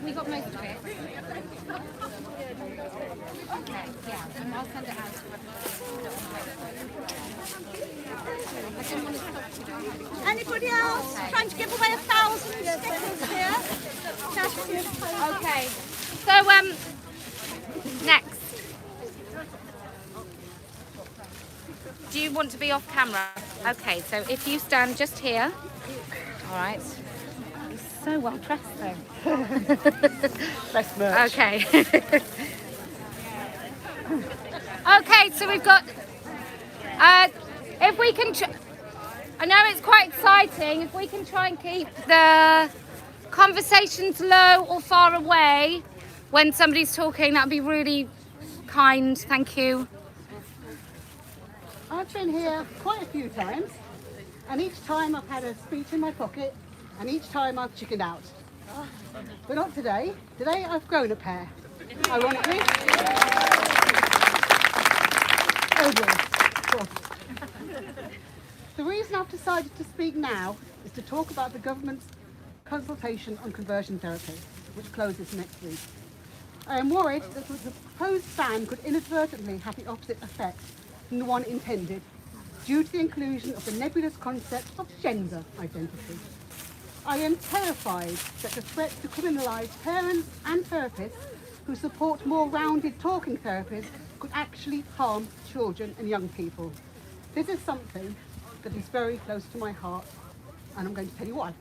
We got most of it. Okay, yeah, and I'll send it out. Anybody else trying to give away 1,000 stickers here? Okay, so next. Do you want to be off camera? Okay, so if you stand just here. All right. You're so well dressed though. Best merch. Okay. Okay, so we've got, if we can, I know it's quite exciting, if we can try and keep the conversations low or far away when somebody's talking, that would be really kind, thank you. I've been here quite a few times, and each time I've had a speech in my pocket, and each time I've chickened out. But not today. Today I've grown a pair, ironically. Oh dear. The reason I've decided to speak now is to talk about the government's consultation on conversion therapy, which closes next week. I am worried that the proposed ban could inadvertently have the opposite effect than the one intended, due to the inclusion of the nebulous concept of gender identity. I am terrified that the threat to criminalise parents and therapists who support more rounded talking therapies could actually harm children and young people. This is something that is very close to my heart, and I'm going to tell you why.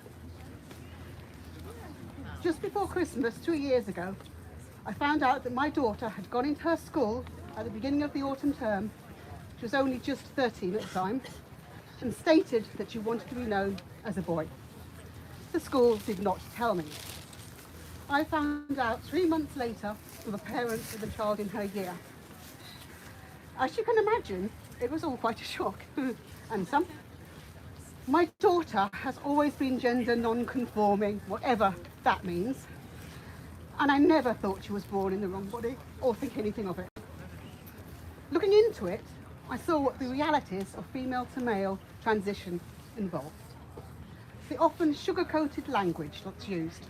Just before Christmas 2 years ago, I found out that my daughter had gone into her school at the beginning of the autumn term. She was only just 13 at the time, and stated that she wanted to be known as a boy. The school did not tell me. I found out 3 months later from a parent with a child in her year. As you can imagine, it was all quite a shock. And my daughter has always been gender non-conforming, whatever that means. And I never thought she was born in the wrong body or think anything of it. Looking into it, I saw what the realities of female to male transition involved. The often sugar-coated language that's used.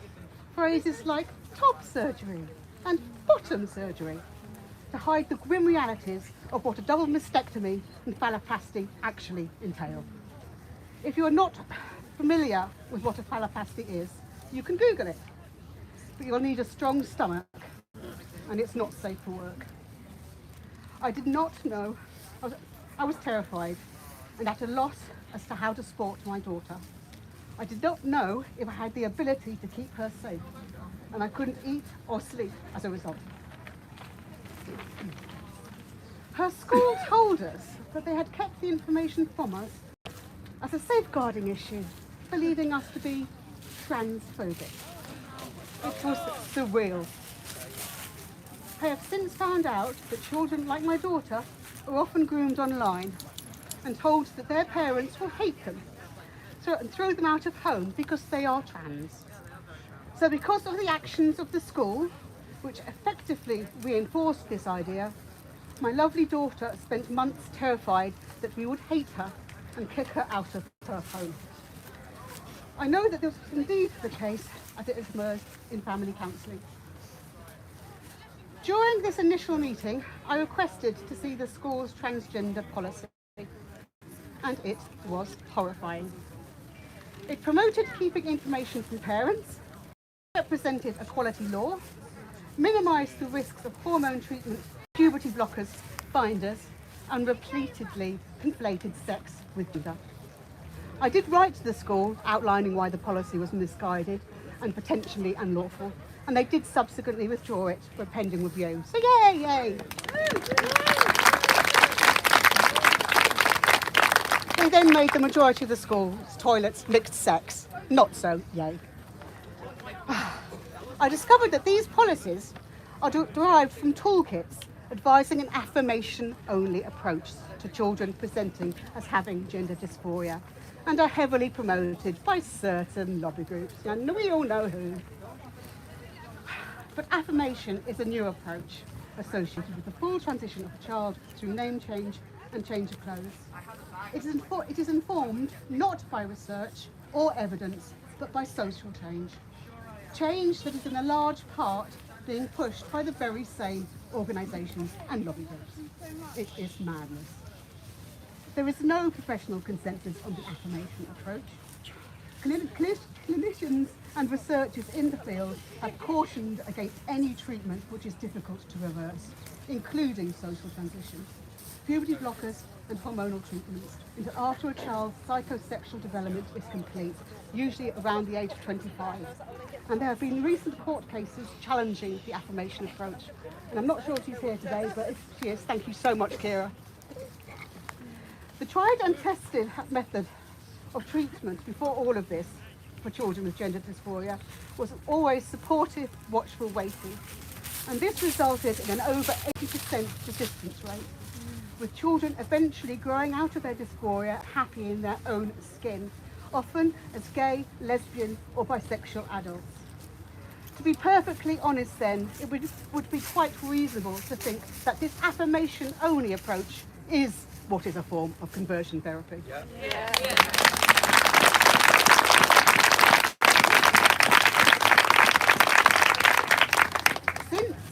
Phrases like top surgery and bottom surgery to hide the grim realities of what a double mastectomy and phalloplasty actually entail. If you are not familiar with what a phalloplasty is, you can Google it. But you'll need a strong stomach, and it's not safe for work. I did not know, I was terrified and at a loss as to how to support my daughter. I did not know if I had the ability to keep her safe, and I couldn't eat or sleep as a result. Her school told us that they had kept the information from us as a safeguarding issue, believing us to be transphobic. It was surreal. I have since found out that children like my daughter are often groomed online and told that their parents will hate them and throw them out of home because they are trans. So because of the actions of the school, which effectively reinforced this idea, my lovely daughter spent months terrified that we would hate her and kick her out of her home. I know that this was indeed the case as it emerged in family counselling. During this initial meeting, I requested to see the school's transgender policy, and it was horrifying. It promoted keeping information from parents, represented a quality law, minimised the risks of hormone treatment, puberty blockers, binders, and repeatedly conflated sex with gender. I did write to the school outlining why the policy was misguided and potentially unlawful, and they did subsequently withdraw it for pending review. So yay, yay! They then made the majority of the school's toilets mixed sex. Not so, yay. I discovered that these policies are derived from toolkits advising an affirmation-only approach to children presenting as having gender dysphoria, and are heavily promoted by certain lobby groups, and we all know who. But affirmation is a new approach associated with the full transition of a child through name change, and change of clothes. It is informed not by research or evidence, but by social change. Change that is in a large part being pushed by the very same organisations and lobby groups. It is madness. There is no professional consensus on the affirmation approach. Clinicians and researchers in the field have cautioned against any treatment which is difficult to reverse, including social transition, puberty blockers and hormonal treatments, until after a child's psychosexual development is complete, usually around the age of 25. And there have been recent court cases challenging the affirmation approach. And I'm not sure she's here today, but if she is, thank you so much, Kira. The tried and tested method of treatment before all of this for children with gender dysphoria was always supportive, watchful waiting. And this resulted in an over 80% persistence rate, with children eventually growing out of their dysphoria happy in their own skin, often as gay, lesbian or bisexual adults. To be perfectly honest then, it would be quite reasonable to think that this affirmation-only approach is what is a form of conversion therapy.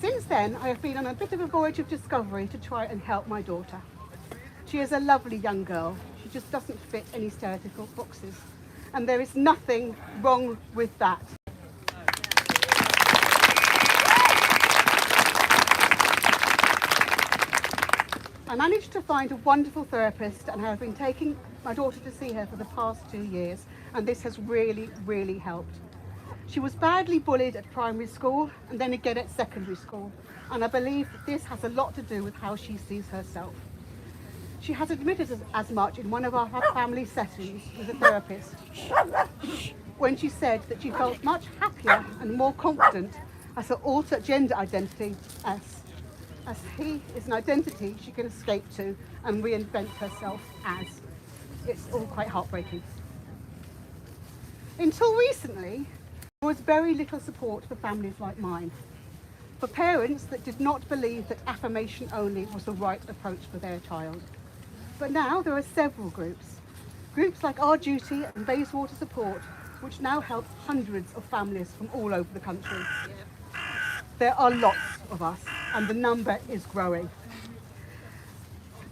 Since then, I have been on a bit of a voyage of discovery to try and help my daughter. She is a lovely young girl. She just doesn't fit any stereotypical boxes. And there is nothing wrong with that. I managed to find a wonderful therapist and have been taking my daughter to see her for the past 2 years, and this has really, really helped. She was badly bullied at primary school and then again at secondary school, and I believe that this has a lot to do with how she sees herself. She has admitted as much in one of our family sessions with a therapist, when she said that she felt much happier and more confident as her alter gender identity as he is an identity she can escape to and reinvent herself as. It's all quite heartbreaking. Until recently, there was very little support for families like mine, for parents that did not believe that affirmation only was the right approach for their child. But now there are several groups like Our Duty and Bayswater Support, which now help hundreds of families from all over the country. There are lots of us, and the number is growing.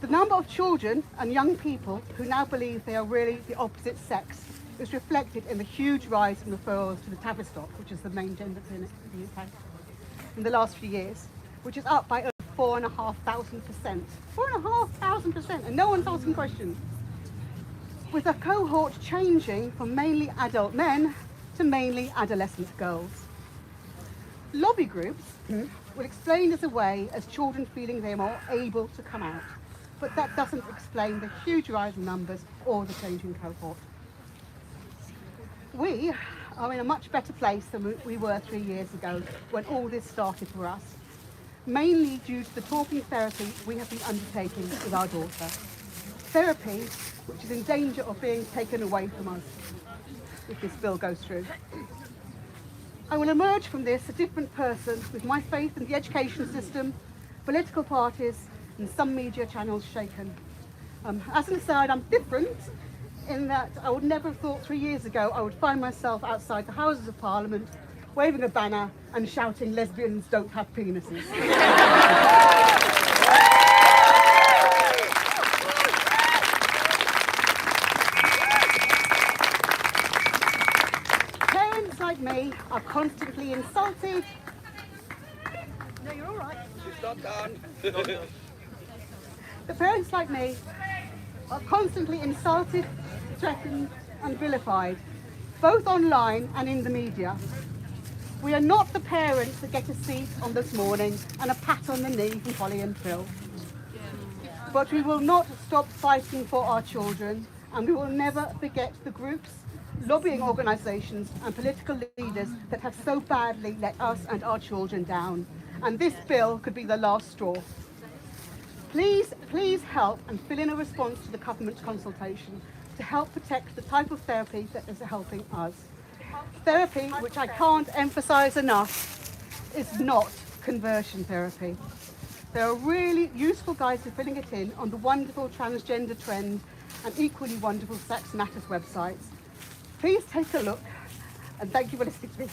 The number of children and young people who now believe they are really the opposite sex is reflected in the huge rise in referrals to the Tavistock, which is the main gender clinic in the UK, in the last few years, which is up by over 4,500%. 4,500%, and no one's asking questions. With a cohort changing from mainly adult men to mainly adolescent girls. Lobby groups will explain this away as children feeling they are more able to come out, but that doesn't explain the huge rise in numbers or the changing cohort. We are in a much better place than we were 3 years ago when all this started for us, mainly due to the talking therapy we have been undertaking with our daughter. Therapy which is in danger of being taken away from us if this bill goes through. I will emerge from this a different person with my faith in the education system, political parties and some media channels shaken. As an aside, I'm different in that I would never have thought 3 years ago I would find myself outside the Houses of Parliament waving a banner and shouting lesbians don't have penises. Parents like me are constantly insulted. No, you're all right. She's not done. The parents like me are constantly insulted, threatened and vilified, both online and in the media. We are not the parents that get a seat on This Morning and a pat on the knee from Holly and Phil. But we will not stop fighting for our children, and we will never forget the groups, lobbying organisations and political leaders that have so badly let us and our children down. And this bill could be the last straw. Please help and fill in a response to the government consultation to help protect the type of therapy that is helping us. Therapy, which I can't emphasise enough, is not conversion therapy. There are really useful guides for filling it in on the wonderful transgender trend and equally wonderful Sex Matters websites. Please take a look, and thank you for listening to me.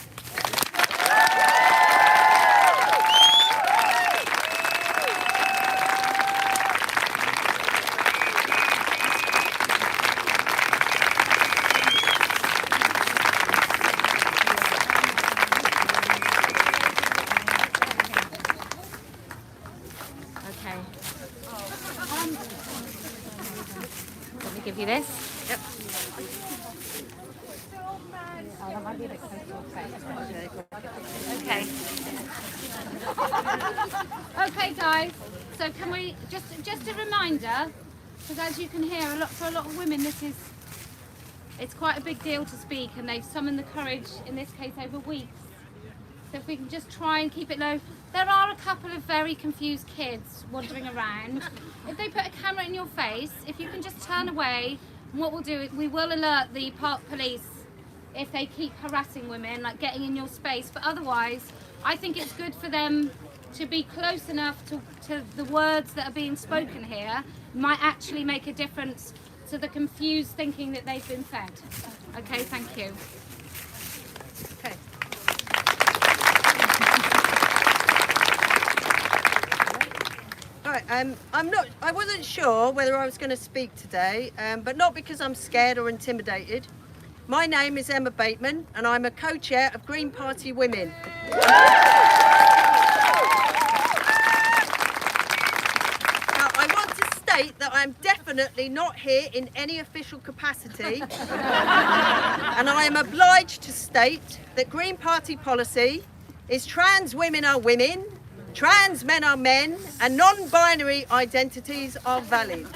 Okay. Let me give you this. Yep. Okay. Okay, guys. So can we just a reminder, because as you can hear, for a lot of women, it's quite a big deal to speak, and they've summoned the courage in this case over weeks. So if we can just try and keep it low. There are a couple of very confused kids wandering around. If they put a camera in your face, if you can just turn away, and what we'll do is we will alert the park police if they keep harassing women, like getting in your space. But otherwise, I think it's good for them to be close enough to the words that are being spoken here. Might actually make a difference to the confused thinking that they've been fed. Okay, thank you. Okay. Right, I wasn't sure whether I was going to speak today, but not because I'm scared or intimidated. My name is Emma Bateman, and I'm a co-chair of Green Party Women. Now, I want to state that I'm definitely not here in any official capacity, and I am obliged to state that Green Party policy is trans women are women, trans men are men, and non-binary identities are valid.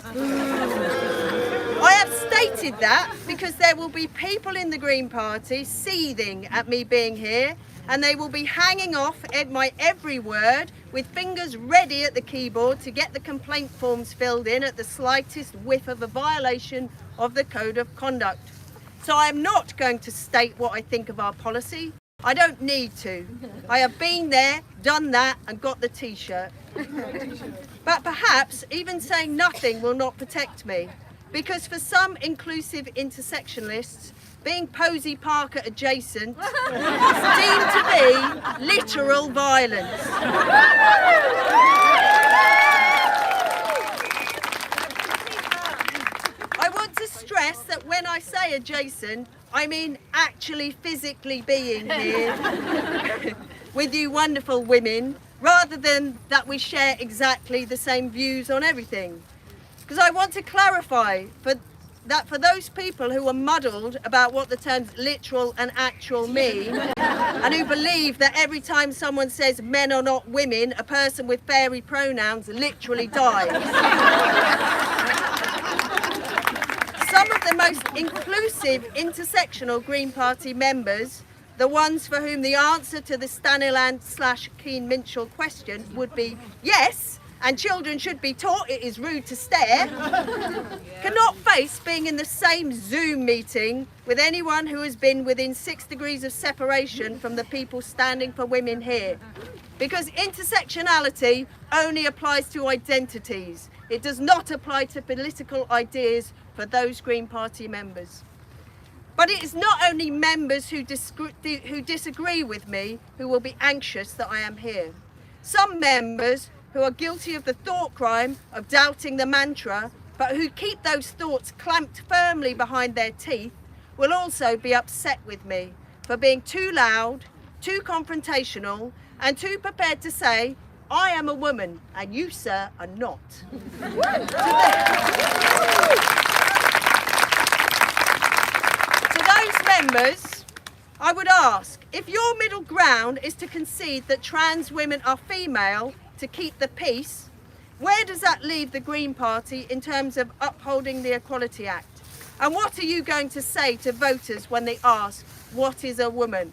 I have stated that because there will be people in the Green Party seething at me being here, and they will be hanging off at my every word with fingers ready at the keyboard to get the complaint forms filled in at the slightest whiff of a violation of the Code of Conduct. So I am not going to state what I think of our policy. I don't need to. I have been there, done that, and got the t-shirt. But perhaps even saying nothing will not protect me, because for some inclusive intersectionalists, being Posie Parker adjacent is deemed to be literal violence. I want to stress that when I say adjacent, I mean actually physically being here with you wonderful women, rather than that we share exactly the same views on everything. Because I want to clarify that for those people who are muddled about what the terms literal and actual mean, and who believe that every time someone says men are not women, a person with fairy pronouns literally dies. Some of the most inclusive intersectional Green Party members, the ones for whom the answer to the Staniland/Keen Minshall question would be yes, and children should be taught it is rude to stare, cannot face being in the same Zoom meeting with anyone who has been within 6 degrees of separation from the people standing for women here. Because intersectionality only applies to identities. It does not apply to political ideas for those Green Party members. But it is not only members who disagree with me who will be anxious that I am here. Some members who are guilty of the thought crime of doubting the mantra, but who keep those thoughts clamped firmly behind their teeth, will also be upset with me for being too loud, too confrontational, and too prepared to say, I am a woman and you, sir, are not. To those members, I would ask, if your middle ground is to concede that trans women are female to keep the peace, where does that leave the Green Party in terms of upholding the Equality Act? And what are you going to say to voters when they ask, what is a woman?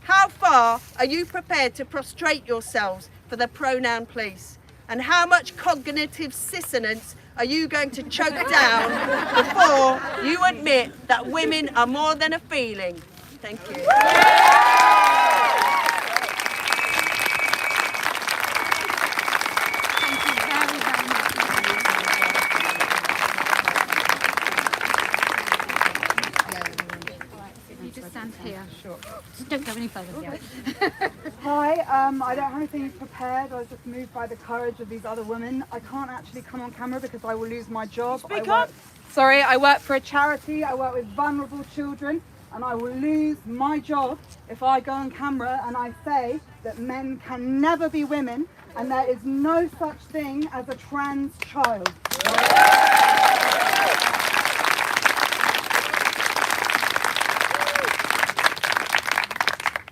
How far are you prepared to prostrate yourselves for the pronoun police? And how much cognitive dissonance are you going to choke down before you admit that women are more than a feeling? Thank you. Just don't go any further. Yeah. Hi, I don't have anything prepared. I was just moved by the courage of these other women. I can't actually come on camera because I will lose my job. Speak up. Sorry, I work for a charity. I work with vulnerable children, and I will lose my job if I go on camera and I say that men can never be women and there is no such thing as a trans child.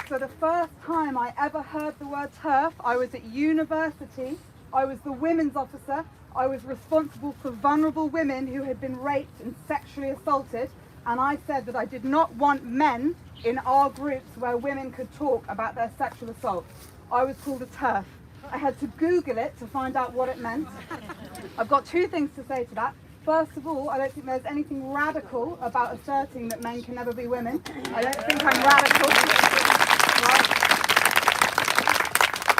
So the first time I ever heard the word TERF, I was at university. I was the women's officer. I was responsible for vulnerable women who had been raped and sexually assaulted. And I said that I did not want men in our groups where women could talk about their sexual assault. I was called a TERF. I had to Google it to find out what it meant. I've got two things to say to that. First of all, I don't think there's anything radical about asserting that men can never be women. I don't think I'm radical.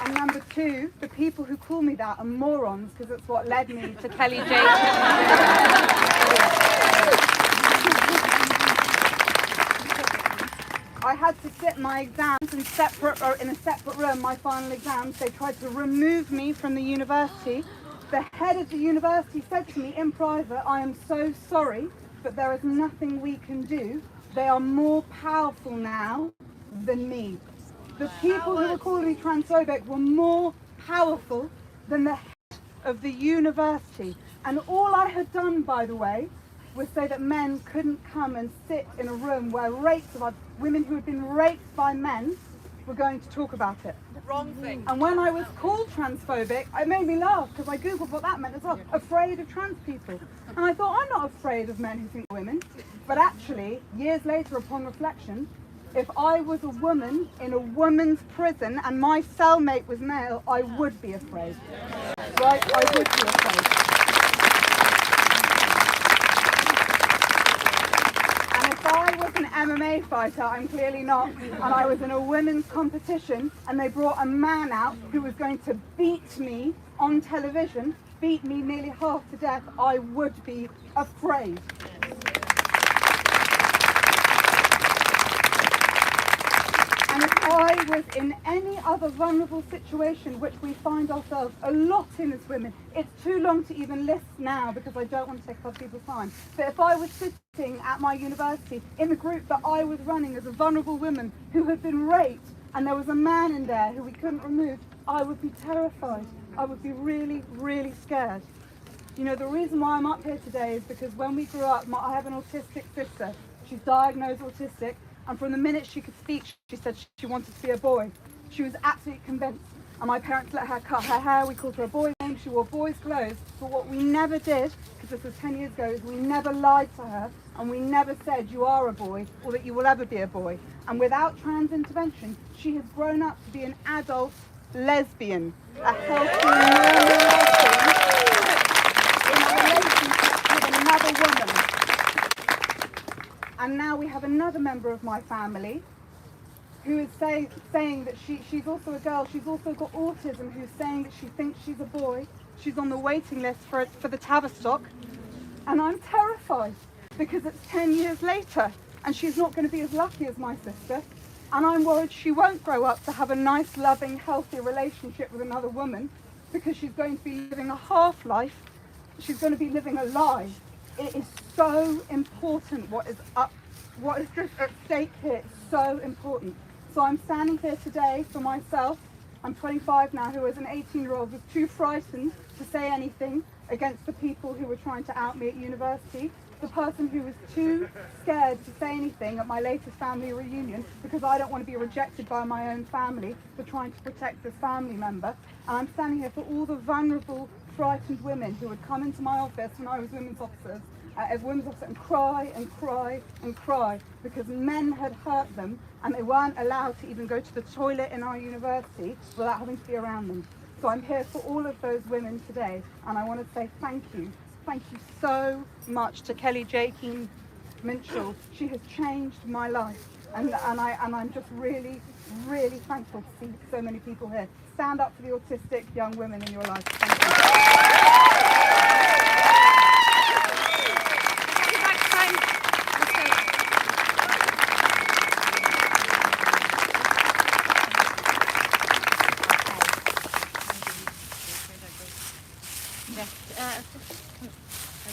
And number two, the people who call me that are morons, because it's what led me to Kellie-Jay Keen. I had to sit my exams in a separate room, my final exams. They tried to remove me from the university. The head of the university said to me in private, "I am so sorry, but there is nothing we can do. They are more powerful now than me." The people who were calling me transphobic were more powerful than the head of the university. And all I had done, by the way, was say that men couldn't come and sit in a room where women who had been raped by men were going to talk about it. Wrong thing. And when I was called transphobic, it made me laugh because I googled what that meant as well. Afraid of trans people. And I thought, I'm not afraid of men who think they're women. But actually, years later, upon reflection, if I was a woman in a woman's prison and my cellmate was male, I would be afraid. Right? I would be afraid. And if I was an MMA fighter, I'm clearly not, and I was in a women's competition and they brought a man out who was going to beat me on television, beat me nearly half to death, I would be afraid. And if I was in any other vulnerable situation, which we find ourselves a lot in as women, it's too long to even list now because I don't want to take other people's time. But if I was sitting at my university in the group that I was running as a vulnerable woman who had been raped, and there was a man in there who we couldn't remove, I would be terrified. I would be really, really scared. You know, the reason why I'm up here today is because when we grew up, I have an autistic sister. She's diagnosed autistic. And from the minute she could speak, she said she wanted to be a boy. She was absolutely convinced. And my parents let her cut her hair. We called her a boy name. She wore boys' clothes. But what we never did, because this was 10 years ago, is we never lied to her. And we never said you are a boy or that you will ever be a boy. And without trans intervention, she has grown up to be an adult lesbian. A healthy, normal lesbian in a relationship with another woman. And now we have another member of my family who is saying that she's also a girl, she's also got autism, who's saying that she thinks she's a boy. She's on the waiting list for the Tavistock. And I'm terrified because it's 10 years later and she's not going to be as lucky as my sister. And I'm worried she won't grow up to have a nice, loving, healthy relationship with another woman because she's going to be living a half-life. She's going to be living a lie. It is so important what is just at stake here. It's so important. So I'm standing here today for myself. I'm 25 now, who as an 18-year-old was too frightened to say anything against the people who were trying to out me at university. The person who was too scared to say anything at my latest family reunion because I don't want to be rejected by my own family for trying to protect this family member. And I'm standing here for all the vulnerable, frightened women who would come into my office when I was women's officer and cry and cry and cry because men had hurt them and they weren't allowed to even go to the toilet in our university without having to be around them. So I'm here for all of those women today, and I want to say thank you. Thank you so much to Kellie-Jay Keen Minshall. She has changed my life, and I'm just really, really thankful to see so many people here. Stand up for the autistic young women in your life. Thank you.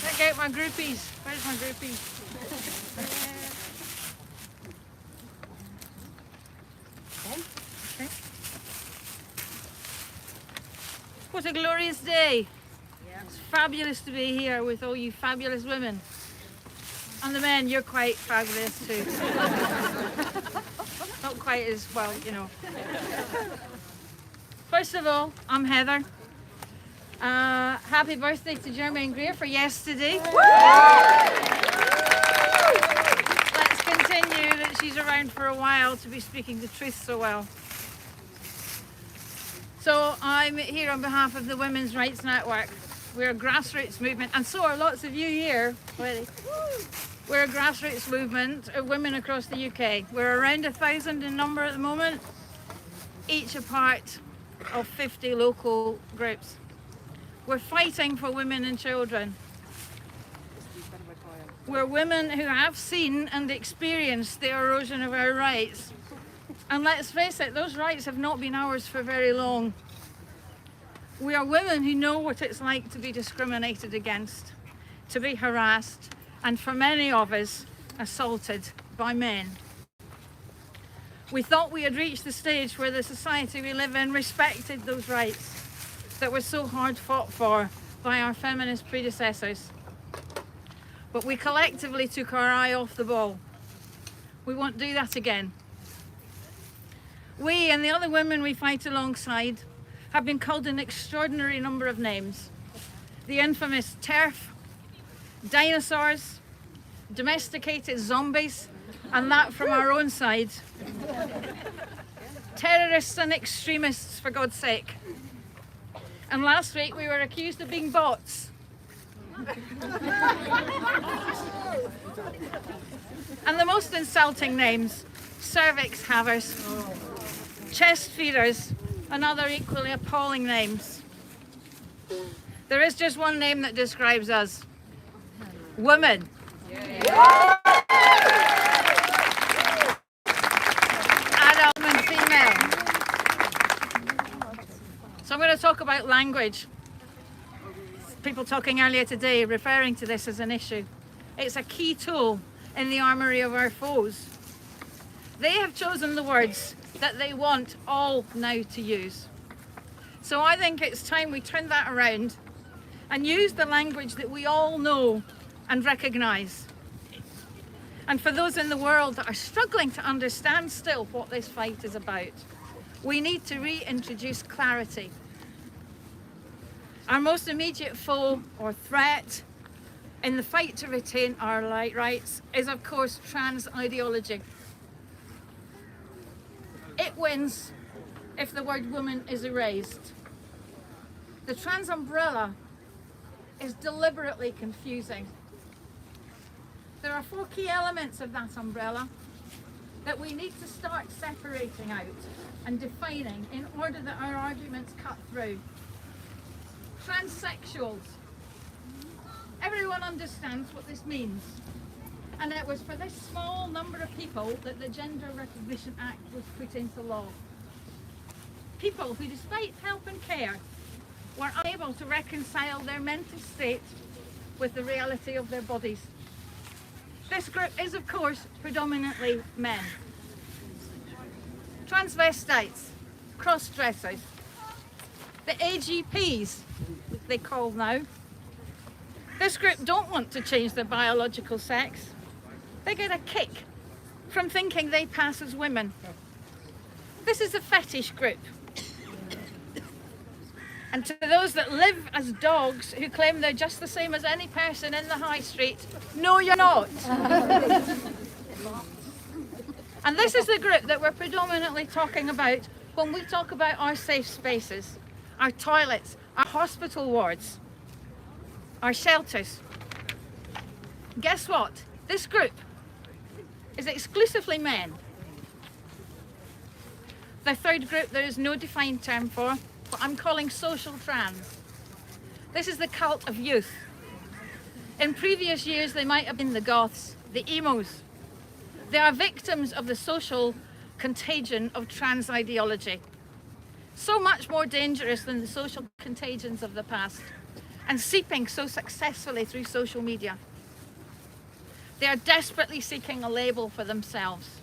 Check out my groupies. Where's my groupies? Okay. What a glorious day. It's fabulous to be here with all you fabulous women. And the men, you're quite fabulous too. Not quite as well, you know. First of all, I'm Heather. Happy birthday to Jermaine Greer for yesterday. Let's continue that she's around for a while to be speaking the truth so well. So I'm here on behalf of the Women's Rights Network. We're a grassroots movement, and so are lots of you here. We're a grassroots movement of women across the UK. We're around 1,000 in number at the moment, each a part of 50 local groups. We're fighting for women and children. We're women who have seen and experienced the erosion of our rights. And let's face it, those rights have not been ours for very long. We are women who know what it's like to be discriminated against, to be harassed, and for many of us, assaulted by men. We thought we had reached the stage where the society we live in respected those rights that were so hard fought for by our feminist predecessors. But we collectively took our eye off the ball. We won't do that again. We and the other women we fight alongside have been called an extraordinary number of names. The infamous TERF, dinosaurs, domesticated zombies, and that from our own side. Terrorists and extremists, for God's sake. And last week we were accused of being bots. And the most insulting names: cervix havers, chest feeders, and other equally appalling names. There is just one name that describes us: women. Adult and female. So I'm going to talk about language. People talking earlier today referring to this as an issue. It's a key tool in the armoury of our foes. They have chosen the words that they want all now to use. So I think it's time we turn that around and use the language that we all know and recognise. And for those in the world that are struggling to understand still what this fight is about, we need to reintroduce clarity. Our most immediate foe or threat in the fight to retain our rights is, of course, trans ideology. It wins if the word woman is erased. The trans umbrella is deliberately confusing. There are 4 key elements of that umbrella that we need to start separating out and defining in order that our arguments cut through. Transsexuals. Everyone understands what this means. And it was for this small number of people that the Gender Recognition Act was put into law. People who, despite help and care, were unable to reconcile their mental state with the reality of their bodies. This group is, of course, predominantly men. Transvestites, cross-dressers, the AGPs, they call now. This group don't want to change their biological sex. They get a kick from thinking they pass as women. This is a fetish group. And to those that live as dogs who claim they're just the same as any person in the high street, no, you're not. And this is the group that we're predominantly talking about when we talk about our safe spaces, our toilets, our hospital wards, our shelters. Guess what? This group is exclusively men. The third group there is no defined term for, but I'm calling social trans. This is the cult of youth. In previous years they might have been the goths, the emos. They are victims of the social contagion of trans ideology. So much more dangerous than the social contagions of the past. and seeping so successfully through social media. They are desperately seeking a label for themselves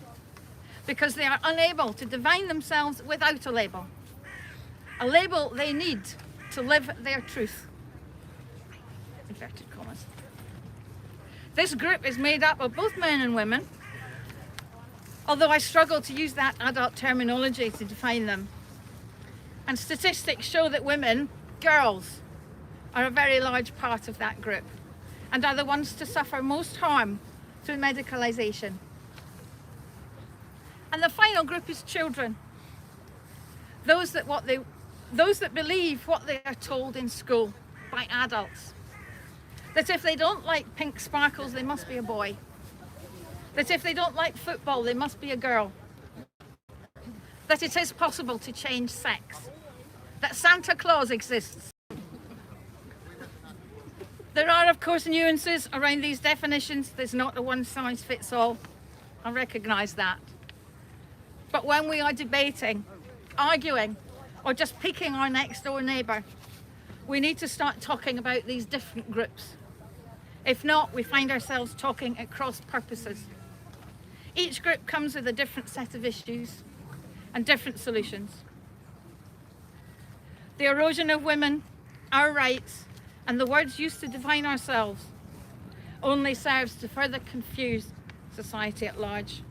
because they are unable to define themselves without a label they need to live their truth. Inverted commas. This group is made up of both men and women, although I struggle to use that adult terminology to define them. And statistics show that women, girls, are a very large part of that group and are the ones to suffer most harm through medicalisation. And the final group is children. Those that believe what they are told in school by adults. That if they don't like pink sparkles, they must be a boy. That if they don't like football, they must be a girl. That it is possible to change sex. That Santa Claus exists. There are, of course, nuances around these definitions. There's not a one-size-fits-all. I recognise that. But when we are debating, arguing, or just picking our next-door neighbour, we need to start talking about these different groups. If not, we find ourselves talking at cross purposes. Each group comes with a different set of issues and different solutions. The erosion of women, our rights, and the words used to define ourselves only serves to further confuse society at large.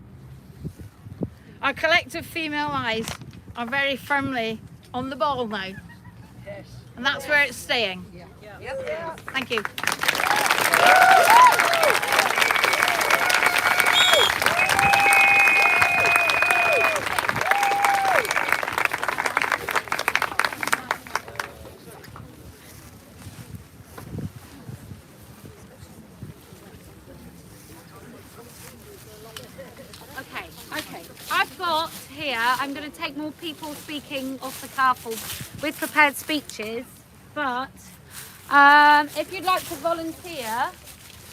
Our collective female eyes are very firmly on the ball now. Yes. And that's where it's staying. Yeah. Yeah. Thank you. I'm going to take more people speaking off the cuff or with prepared speeches, but if you'd like to volunteer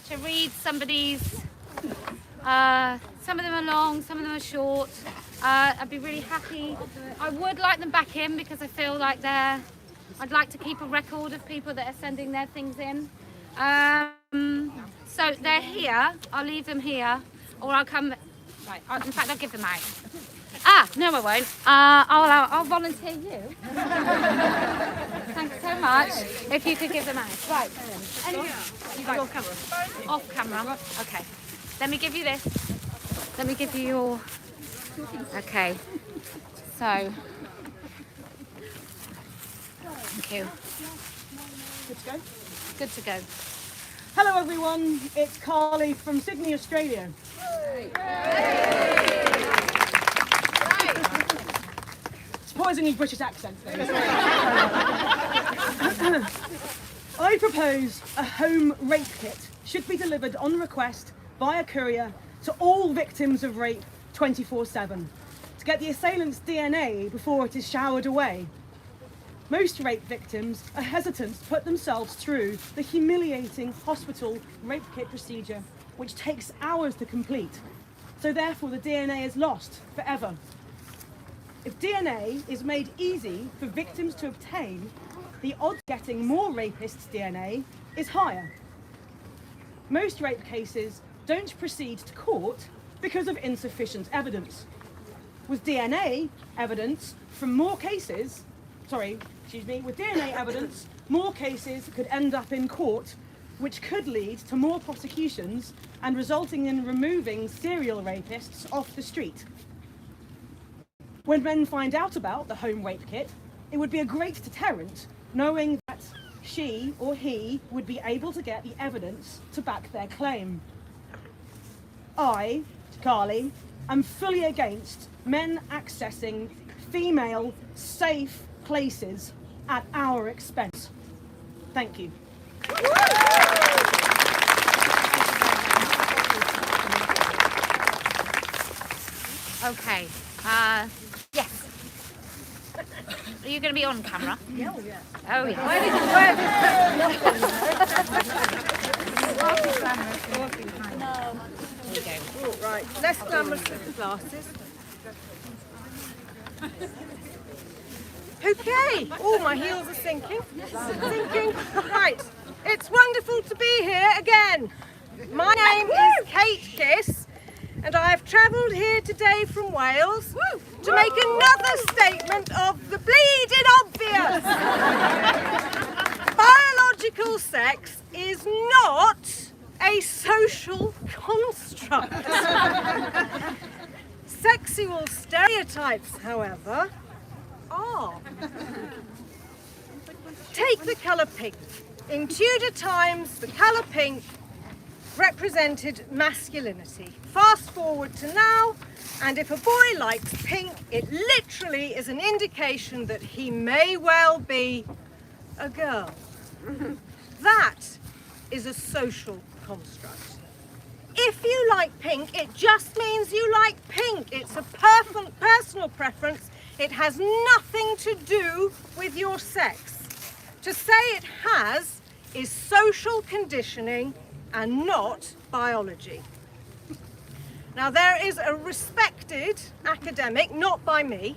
to read somebody's, some of them are long, some of them are short, I'd be really happy. I would like them back in because I feel like I'd like to keep a record of people that are sending their things in. So they're here, I'll leave them here, or I'll come, right, in fact I'll give them out. No I won't. I'll volunteer you. Thanks so much. If you could give them out. Right. Off camera. Okay. Let me give you this. Let me give you your... Okay. So. Thank you. Good to go? Good to go. Hello everyone, it's Carly from Sydney, Australia. Surprisingly British accent. I propose a home rape kit should be delivered on request via courier to all victims of rape 24/7 to get the assailant's DNA before it is showered away. Most rape victims are hesitant to put themselves through the humiliating hospital rape kit procedure, which takes hours to complete, so therefore the DNA is lost forever. If DNA is made easy for victims to obtain, the odds of getting more rapists' DNA is higher. Most rape cases don't proceed to court because of insufficient evidence. With DNA evidence more cases more cases could end up in court, which could lead to more prosecutions and resulting in removing serial rapists off the street. When men find out about the home rape kit, it would be a great deterrent knowing that she or he would be able to get the evidence to back their claim. I, Carly, am fully against men accessing female safe places at our expense. Thank you. Okay. Yes. Are you going to be on camera? Yeah, oh yeah. Oh yeah. There we go. Right, less glamorous with the glasses. Okay. Oh, my heels are sinking. Right. It's wonderful to be here again. My name is Kate Kiss, and I've travelled here today from Wales to make another statement of the bleeding obvious. Biological sex is not a social construct. Sexual stereotypes, however, are. Take the colour pink. In Tudor times, the colour pink represented masculinity. Fast forward to now, and if a boy likes pink, it literally is an indication that he may well be a girl. That is a social construct. If you like pink, it just means you like pink. It's a personal preference. It has nothing to do with your sex. To say it has is social conditioning and not biology. Now, there is a respected academic, not by me,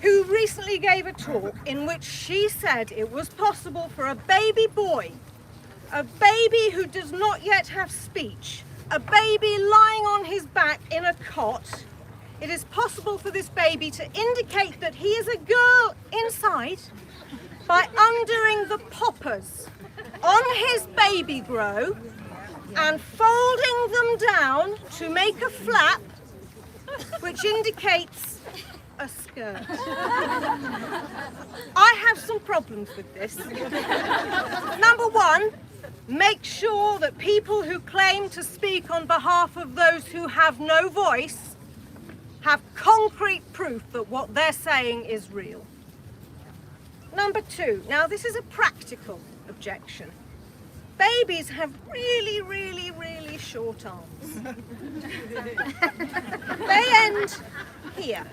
who recently gave a talk in which she said it was possible for a baby boy, a baby who does not yet have speech, a baby lying on his back in a cot, it is possible for this baby to indicate that he is a girl inside by undoing the poppers on his baby grow and folding them down to make a flap which indicates a skirt. I have some problems with this. Number one, make sure that people who claim to speak on behalf of those who have no voice have concrete proof that what they're saying is real. Number two, now this is a practical objection. Babies have really, really, really short arms. They end here.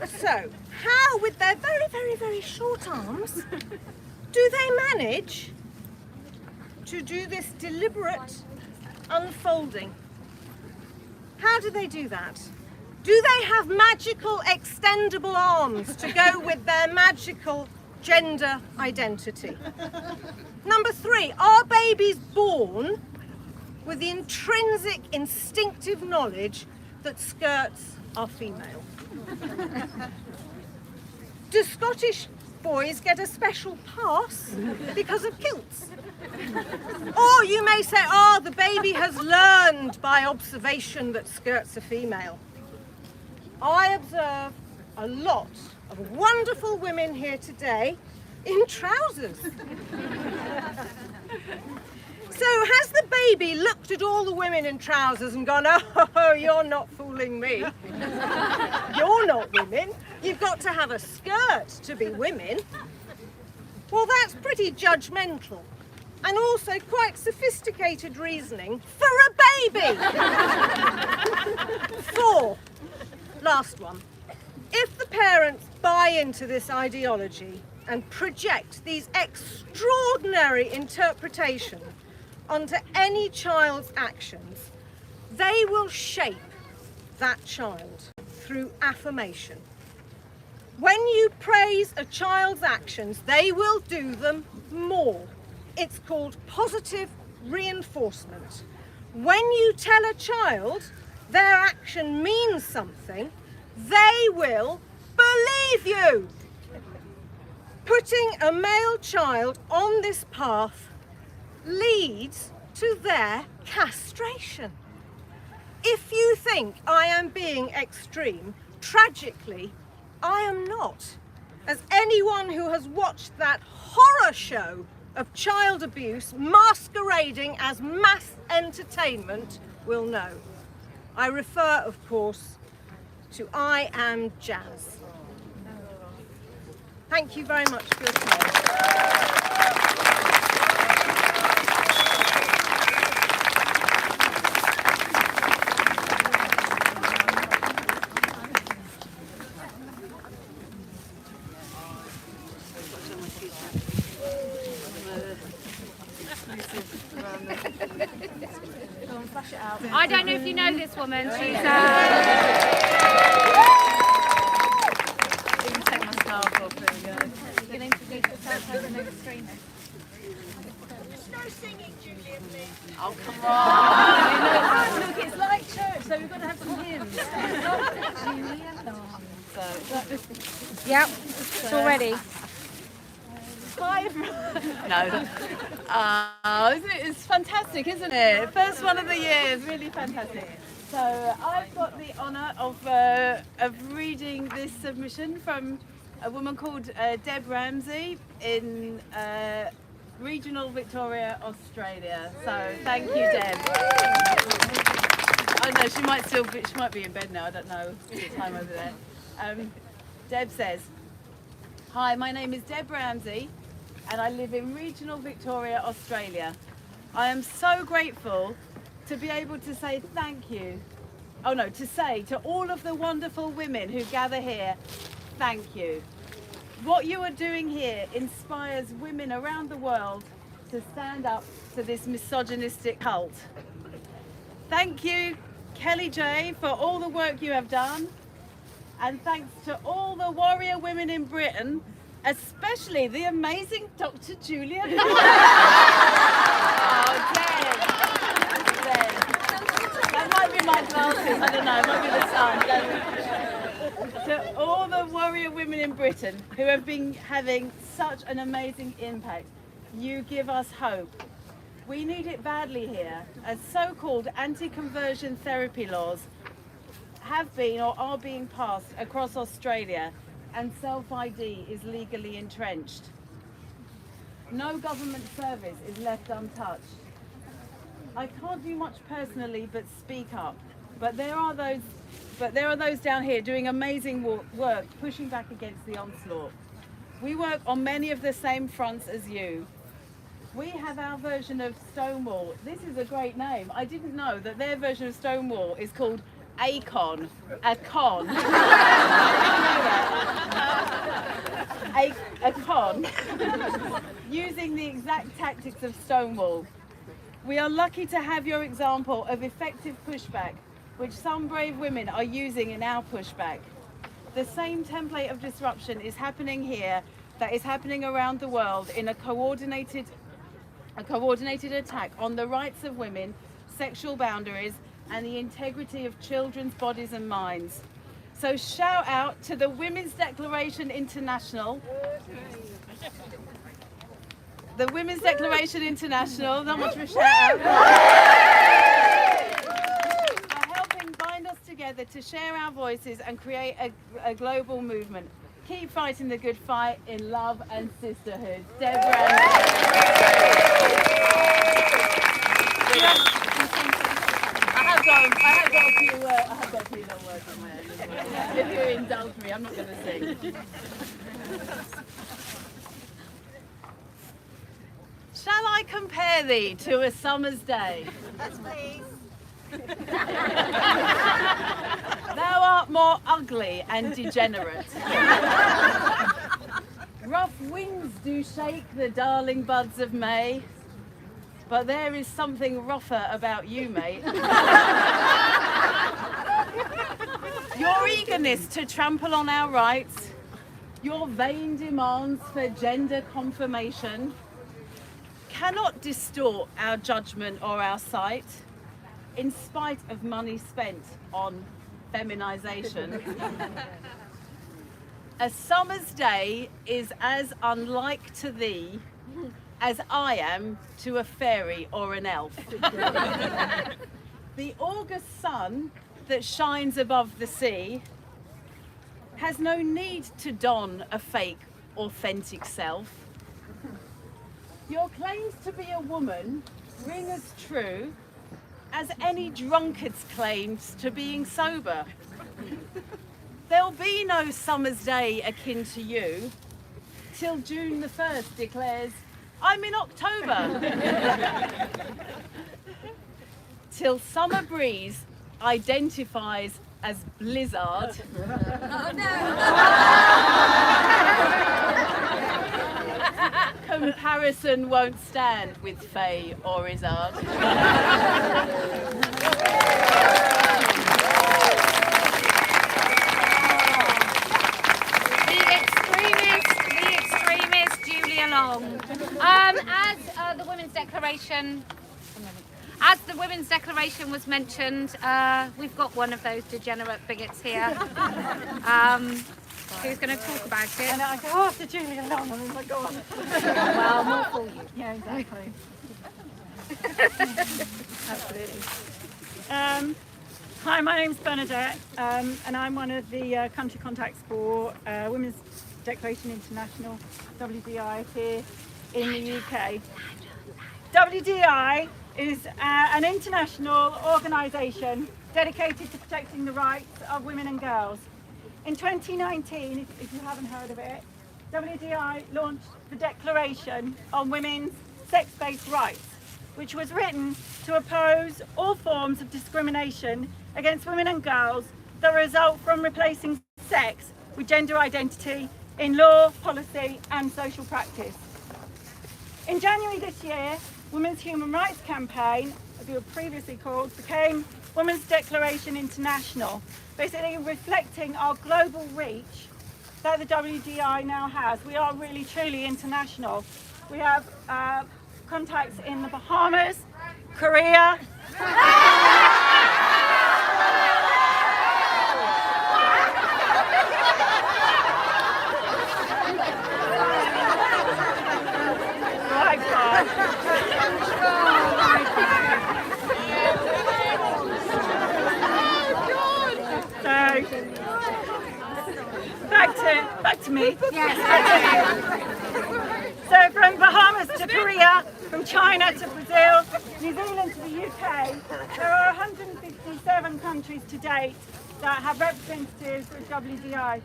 So, how with their very, very, very short arms do they manage to do this deliberate unfolding? How do they do that? Do they have magical extendable arms to go with their magical gender identity? Number three, are babies born with the intrinsic instinctive knowledge that skirts are female? Do Scottish boys get a special pass because of kilts? Or you may say, the baby has learned by observation that skirts are female. I observe a lot of wonderful women here today in trousers. So has the baby looked at all the women in trousers and gone, oh, you're not fooling me. You're not women. You've got to have a skirt to be women. Well, that's pretty judgmental and also quite sophisticated reasoning for a baby. 4, last one. If the parents buy into this ideology and project these extraordinary interpretations onto any child's actions, they will shape that child through affirmation. When you praise a child's actions, they will do them more. It's called positive reinforcement. When you tell a child their action means something, they will believe you. Putting a male child on this path leads to their castration. If you think I am being extreme, tragically, I am not. As anyone who has watched that horror show of child abuse masquerading as mass entertainment will know. I refer, of course, to I Am Jazz. Thank you very much for your time. I don't know if you know this woman. She's No singing, Julia, please. Oh, come on. Look, it's like church, so we've got to have some hymns. Yep, it's all ready. Hi, no. Isn't it? It's fantastic, isn't it? First one of the year is really fantastic. So I've got the honour of reading this submission from a woman called Deb Ramsey in regional Victoria, Australia. So thank you, Deb. Oh no, she might be in bed now. I don't know the time over there. Deb says, "Hi, my name is Deb Ramsey, and I live in regional Victoria, Australia. I am so grateful to be able to say thank you. To say to all of the wonderful women who gather here, thank you. What you are doing here inspires women around the world to stand up to this misogynistic cult. Thank you, Kellie-Jay, for all the work you have done. And thanks to all the warrior women in Britain, especially the amazing Dr. Julia." Oh, Deb. That might be my glasses, I don't know, it might be the sun. To all the warrior women in Britain who have been having such an amazing impact, you give us hope. We need it badly here, as so-called anti-conversion therapy laws have been or are being passed across Australia, and self-ID is legally entrenched. No government service is left untouched. I can't do much personally but speak up, but there are those down here doing amazing work, pushing back against the onslaught. We work on many of the same fronts as you. We have our version of Stonewall. This is a great name. I didn't know that their version of Stonewall is called a con. A con, using the exact tactics of Stonewall. We are lucky to have your example of effective pushback, which some brave women are using in our pushback. The same template of disruption is happening here that is happening around the world in a coordinated attack on the rights of women, sexual boundaries, and the integrity of children's bodies and minds. So shout out to the Women's Declaration International. The Women's Declaration International, not much of a shout out. For helping bind us together to share our voices and create a global movement. Keep fighting the good fight in love and sisterhood. Deb Ramsey. I have got a few little words on my own as well. If you indulge me, I'm not going to sing. Shall I compare thee to a summer's day? Yes, please. Thou art more ugly and degenerate. Rough winds do shake the darling buds of May, but there is something rougher about you, mate. Your eagerness to trample on our rights, your vain demands for gender confirmation, cannot distort our judgment or our sight, in spite of money spent on feminisation. A summer's day is as unlike to thee as I am to a fairy or an elf. The August sun that shines above the sea has no need to don a fake, authentic self. Your claims to be a woman ring as true as any drunkard's claims to being sober. There'll be no summer's day akin to you till June the 1st declares, I'm in October. Till summer breeze identifies as blizzard. Oh no! Comparison won't stand with Faye or Izzard. The extremist Julia Long. As the women Women's Declaration was mentioned, we've got one of those degenerate bigots here. Who's going to talk about it? And I go after Julie alone, and then I go on. Well, more for you. Yeah, exactly. Absolutely. Hi, my name's Bernadette, and I'm one of the country contacts for Women's Declaration International, WDI, here in the UK. WDI is an international organisation dedicated to protecting the rights of women and girls. In 2019, if you haven't heard of it, WDI launched the Declaration on Women's Sex-Based Rights, which was written to oppose all forms of discrimination against women and girls that result from replacing sex with gender identity in law, policy and social practice. In January this year, Women's Human Rights Campaign, as you were previously called, became Women's Declaration International, basically reflecting our global reach that the WDI now has. We are really truly international. We have contacts in the Bahamas, Korea, back to me. Yes. So from Bahamas to Korea, from China to Brazil, New Zealand to the UK, there are 157 countries to date that have representatives with WDI.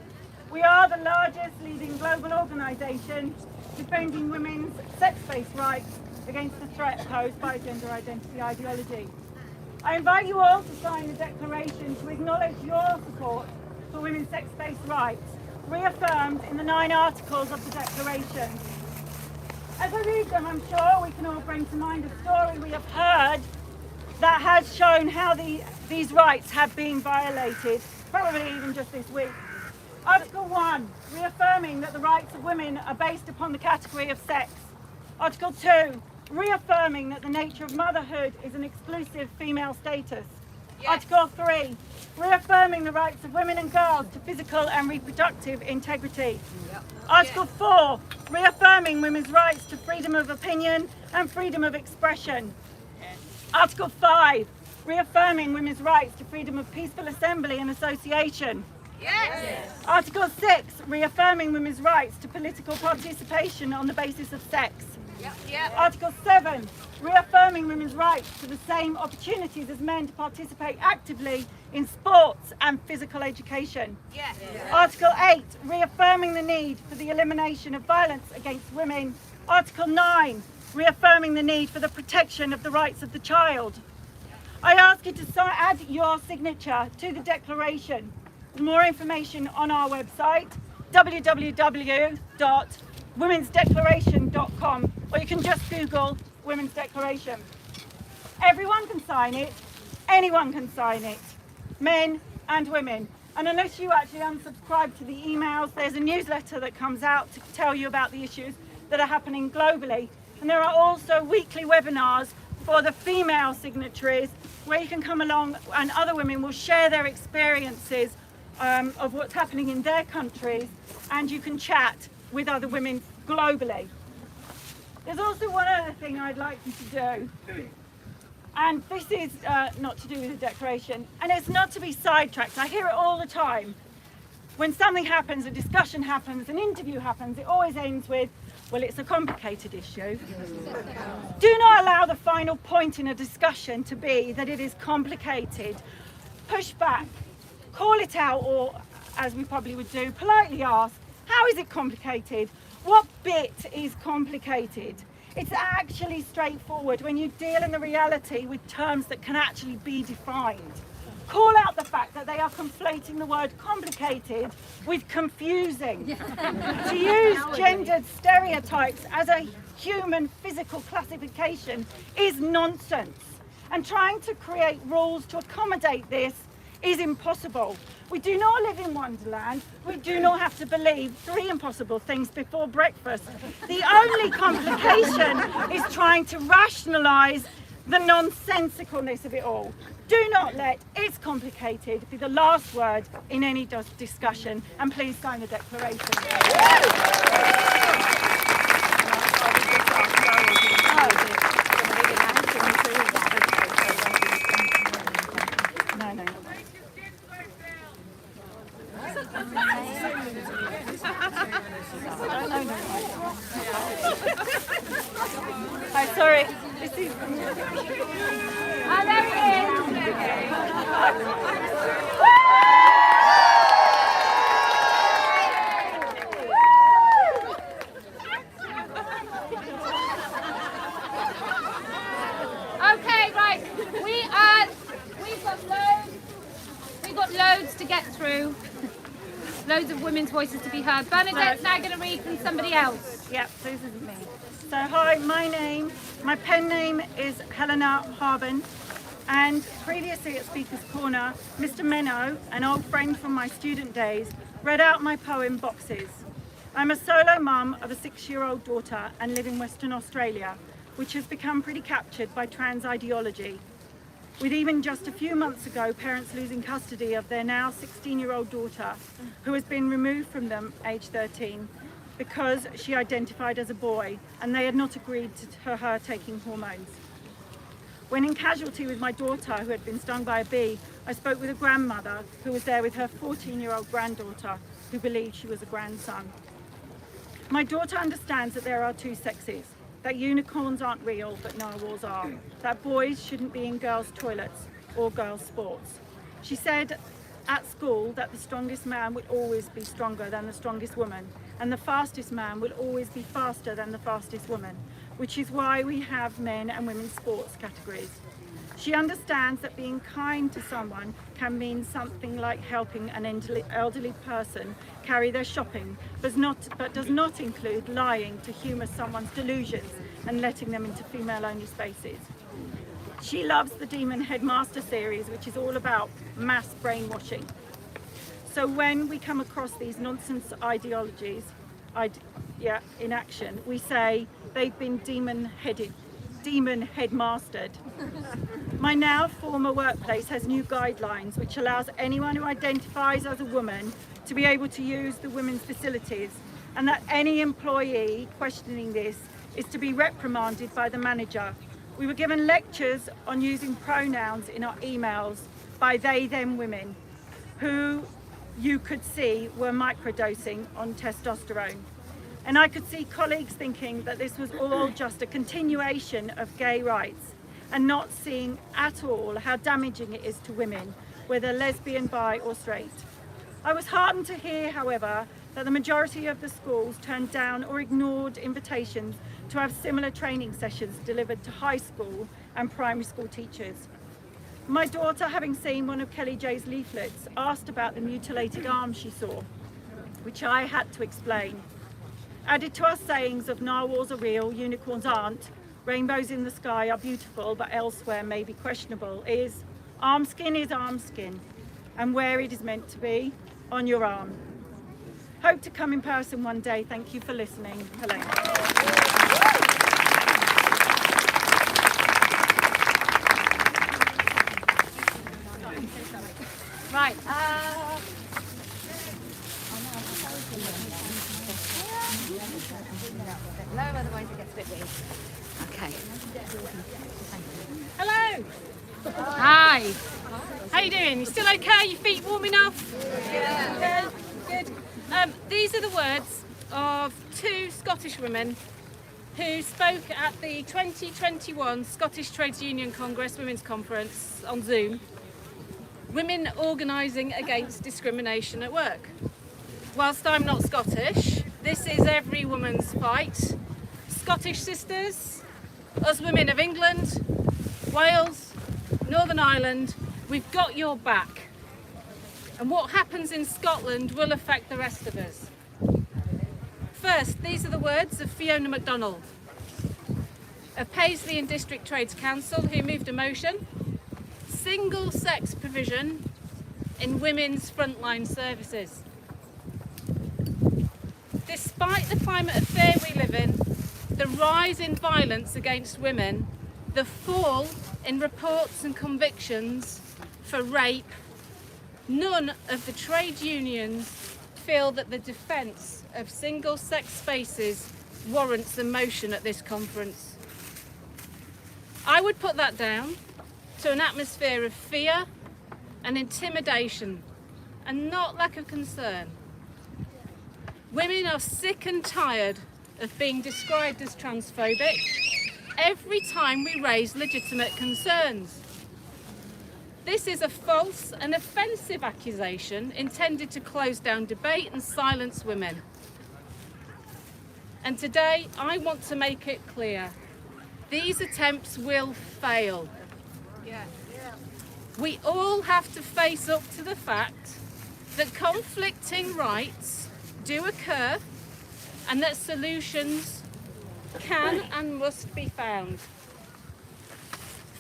We are the largest leading global organisation defending women's sex-based rights against the threat posed by gender identity ideology. I invite you all to sign the declaration to acknowledge your support for women's sex-based rights, reaffirmed in the 9 articles of the Declaration. As I read them, I'm sure we can all bring to mind a story we have heard that has shown how these rights have been violated, probably even just this week. Article 1, reaffirming that the rights of women are based upon the category of sex. Article 2, reaffirming that the nature of motherhood is an exclusive female status. Yes. Article 3, reaffirming the rights of women and girls to physical and reproductive integrity. Yep. Article 4, reaffirming women's rights to freedom of opinion and freedom of expression. Yes. Article 5, reaffirming women's rights to freedom of peaceful assembly and association. Yes. Yes. Article 6, reaffirming women's rights to political participation on the basis of sex. Yep. Yep. Article 7, reaffirming women's rights to the same opportunities as men to participate actively in sports and physical education. Yes. Yes. Article 8, reaffirming the need for the elimination of violence against women. Article 9, reaffirming the need for the protection of the rights of the child. I ask you to add your signature to the declaration. More information on our website, www.womensdeclaration.com, or you can just Google Women's Declaration. Everyone can sign it, anyone can sign it, men and women. And unless you actually unsubscribe to the emails, there's a newsletter that comes out to tell you about the issues that are happening globally. And there are also weekly webinars for the female signatories where you can come along and other women will share their experiences of what's happening in their countries, and you can chat with other women globally. There's also one other thing I'd like you to do, and this is not to do with the declaration, and it's not to be sidetracked. I hear it all the time. When something happens, a discussion happens, an interview happens, it always ends with, well, it's a complicated issue. Do not allow the final point in a discussion to be that it is complicated. Push back. Call it out, or as we probably would do, politely ask, how is it complicated? What bit is complicated? It's actually straightforward when you deal in the reality with terms that can actually be defined. Call out the fact that they are conflating the word complicated with confusing. To use gendered stereotypes as a human physical classification is nonsense. And trying to create rules to accommodate this is impossible. We do not live in Wonderland. We do not have to believe 3 impossible things before breakfast. The only complication is trying to rationalise the nonsensicalness of it all. Do not let "it's complicated" be the last word in any discussion, and please sign the declaration. No. I'm sorry. This is... Oh, there it is. Okay, right. We've got loads to get through. Loads of women's voices to be heard. Bernadette's now going to read from somebody else. Yep, this isn't me. So hi, my pen name is Helena Harbin, and previously at Speaker's Corner, Mr. Menno, an old friend from my student days, read out my poem Boxes. I'm a solo mum of a 6-year-old daughter and live in Western Australia, which has become pretty captured by trans ideology. With even just a few months ago, parents losing custody of their now 16-year-old daughter, who has been removed from them age 13, because she identified as a boy and they had not agreed to her taking hormones. When in casualty with my daughter, who had been stung by a bee, I spoke with a grandmother who was there with her 14-year-old granddaughter, who believed she was a grandson. My daughter understands that there are 2 sexes, that unicorns aren't real, but narwhals are, that boys shouldn't be in girls' toilets or girls' sports. She said at school that the strongest man will always be stronger than the strongest woman, and the fastest man will always be faster than the fastest woman, which is why we have men and women's sports categories. She understands that being kind to someone can mean something like helping an elderly person carry their shopping, but does not include lying to humour someone's delusions and letting them into female-only spaces. She loves the Demon Headmaster series, which is all about mass brainwashing. So when we come across these nonsense ideologies in action, we say they've been demon headmastered. My now former workplace has new guidelines which allows anyone who identifies as a woman to be able to use the women's facilities, and that any employee questioning this is to be reprimanded by the manager. We were given lectures on using pronouns in our emails by they, them women, who you could see were microdosing on testosterone. And I could see colleagues thinking that this was all just a continuation of gay rights and not seeing at all how damaging it is to women, whether lesbian, bi or straight. I was heartened to hear, however, that the majority of the schools turned down or ignored invitations to have similar training sessions delivered to high school and primary school teachers. My daughter, having seen one of Kellie-Jay's leaflets, asked about the mutilated arm she saw, which I had to explain. Added to our sayings of narwhals are real, unicorns aren't, rainbows in the sky are beautiful but elsewhere may be questionable, is arm skin, and where it is meant to be, on your arm. Hope to come in person one day. Thank you for listening. Helena. Right. No, otherwise it gets a bit weird. Okay. Hello. Hi. How you doing? You still okay? Your feet warm enough? Yeah. Good. These are the words of 2 Scottish women who spoke at the 2021 Scottish Trades Union Congress Women's Conference on Zoom. Women organising against discrimination at work. Whilst I'm not Scottish, this is every woman's fight. Scottish sisters, us women of England, Wales, Northern Ireland, we've got your back. And what happens in Scotland will affect the rest of us. First, these are the words of Fiona Mcdonald of Paisley and District Trades Council, who moved a motion. Single sex provision in women's frontline services. Despite the climate of fear we live in, the rise in violence against women, the fall in reports and convictions for rape, none of the trade unions feel that the defence of single-sex spaces warrants a motion at this conference. I would put that down to an atmosphere of fear and intimidation, and not lack of concern. Women are sick and tired of being described as transphobic every time we raise legitimate concerns. This is a false and offensive accusation intended to close down debate and silence women. And today I want to make it clear, these attempts will fail. We all have to face up to the fact that conflicting rights do occur and that solutions can and must be found.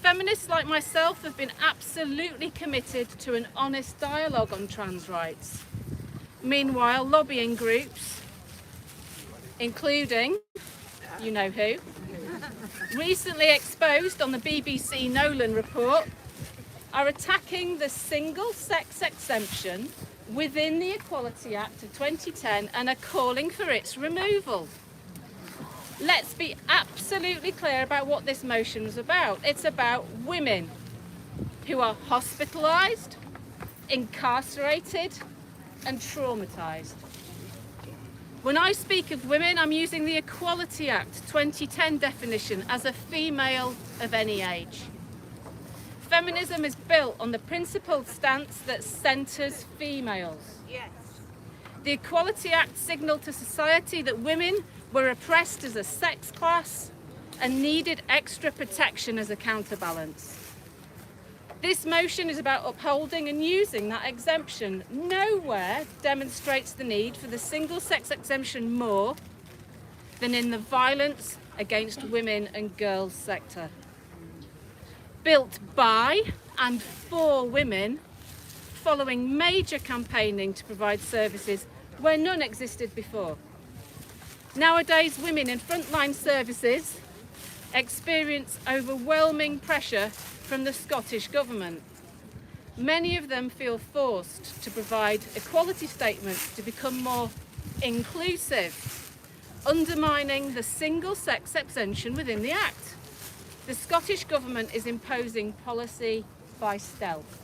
Feminists like myself have been absolutely committed to an honest dialogue on trans rights. Meanwhile, lobbying groups, including, you know who, recently exposed on the BBC Nolan report, are attacking the single-sex exemption within the Equality Act of 2010 and are calling for its removal. Let's be absolutely clear about what this motion is about. It's about women who are hospitalised, incarcerated and traumatised. When I speak of women, I'm using the Equality Act 2010 definition as a female of any age. Feminism is built on the principled stance that centres females. Yes. The Equality Act signalled to society that women were oppressed as a sex class and needed extra protection as a counterbalance. This motion is about upholding and using that exemption. Nowhere demonstrates the need for the single-sex exemption more than in the violence against women and girls sector. Built by and for women, following major campaigning to provide services where none existed before. Nowadays, women in frontline services experience overwhelming pressure from the Scottish Government. Many of them feel forced to provide equality statements to become more inclusive, undermining the single-sex exemption within the Act. The Scottish Government is imposing policy by stealth.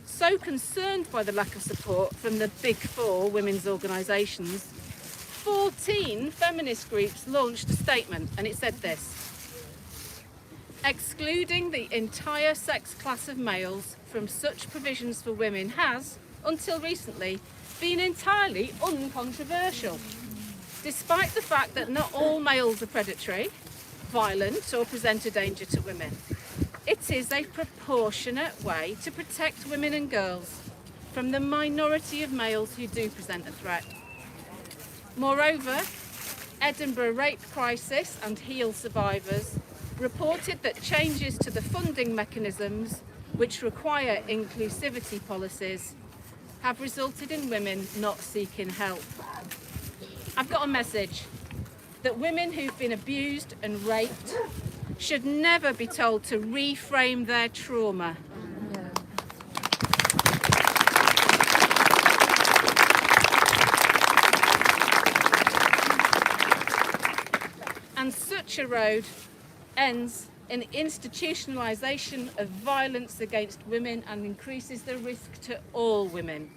So concerned by the lack of support from the Big Four women's organisations, 14 feminist groups launched a statement, and it said this: excluding the entire sex class of males from such provisions for women has, until recently, been entirely uncontroversial, despite the fact that not all males are predatory, violent or present a danger to women. It is a proportionate way to protect women and girls from the minority of males who do present a threat. Moreover, Edinburgh Rape Crisis and HEAL survivors reported that changes to the funding mechanisms which require inclusivity policies have resulted in women not seeking help. I've got a message that women who've been abused and raped should never be told to reframe their trauma. And such a road ends in institutionalisation of violence against women and increases the risk to all women.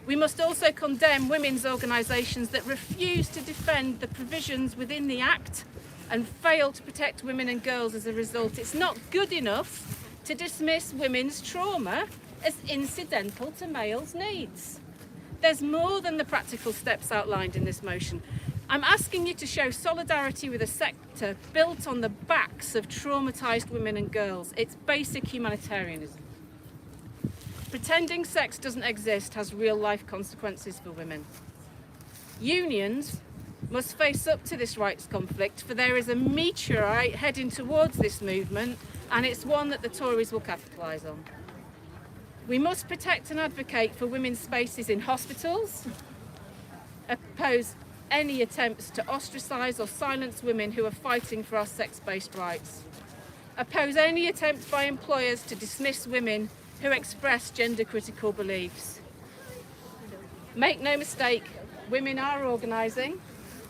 We must also condemn women's organisations that refuse to defend the provisions within the Act and fail to protect women and girls as a result. It's not good enough to dismiss women's trauma as incidental to males' needs. There's more than the practical steps outlined in this motion. I'm asking you to show solidarity with a sector built on the backs of traumatised women and girls. It's basic humanitarianism. Pretending sex doesn't exist has real-life consequences for women. Unions must face up to this rights conflict, for there is a meteorite heading towards this movement, and it's one that the Tories will capitalise on. We must protect and advocate for women's spaces in hospitals, oppose any attempts to ostracise or silence women who are fighting for our sex-based rights, oppose any attempt by employers to dismiss women who express gender-critical beliefs. Make no mistake, women are organising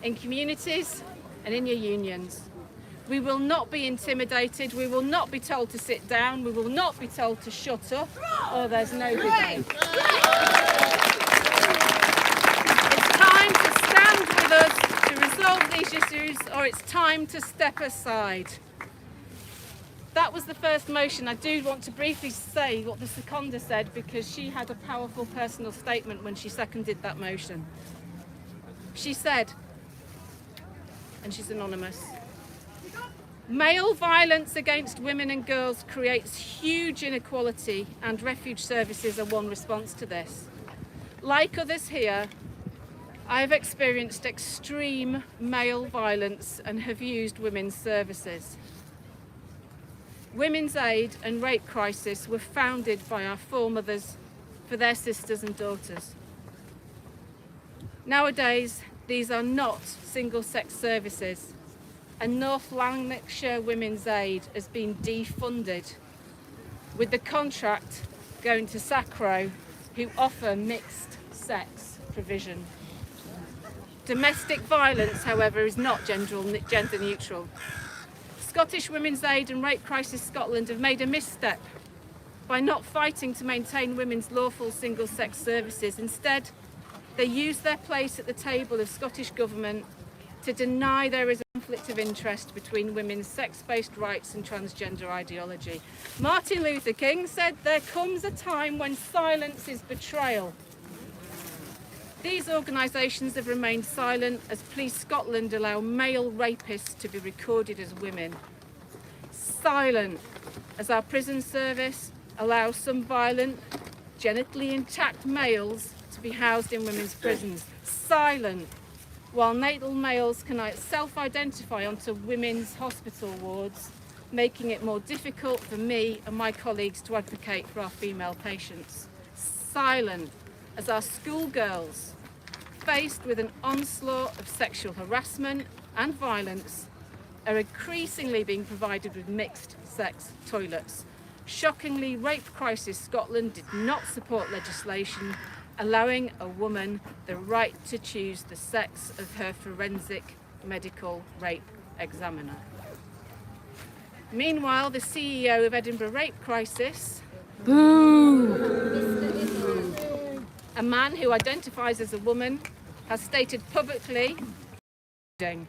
in communities and in your unions. We will not be intimidated, we will not be told to sit down, we will not be told to shut up, or there's no debate. It's time to stand with us to resolve these issues, or it's time to step aside. That was the first motion. I do want to briefly say what the seconder said, because she had a powerful personal statement when she seconded that motion. She said, and she's anonymous, "Male violence against women and girls creates huge inequality, and refuge services are one response to this. Like others here, I've experienced extreme male violence and have used women's services. Women's Aid and Rape Crisis were founded by our foremothers for their sisters and daughters. Nowadays, these are not single-sex services, and North Lanarkshire Women's Aid has been defunded, with the contract going to Sacro, who offer mixed sex provision. Domestic violence, however, is not gender neutral. Scottish Women's Aid and Rape Crisis Scotland have made a misstep by not fighting to maintain women's lawful single-sex services. Instead, they use their place at the table of Scottish Government to deny there is a conflict of interest between women's sex-based rights and transgender ideology. Martin Luther King said, "There comes a time when silence is betrayal." These organisations have remained silent as Police Scotland allow male rapists to be recorded as women. Silent as our prison service allows some violent, genitally intact males to be housed in women's prisons. Silent while natal males can self-identify onto women's hospital wards, making it more difficult for me and my colleagues to advocate for our female patients. Silent as our schoolgirls, faced with an onslaught of sexual harassment and violence, are increasingly being provided with mixed-sex toilets. Shockingly, Rape Crisis Scotland did not support legislation allowing a woman the right to choose the sex of her forensic medical rape examiner. Meanwhile, the CEO of Edinburgh Rape Crisis, a man who identifies as a woman, has stated publicly, to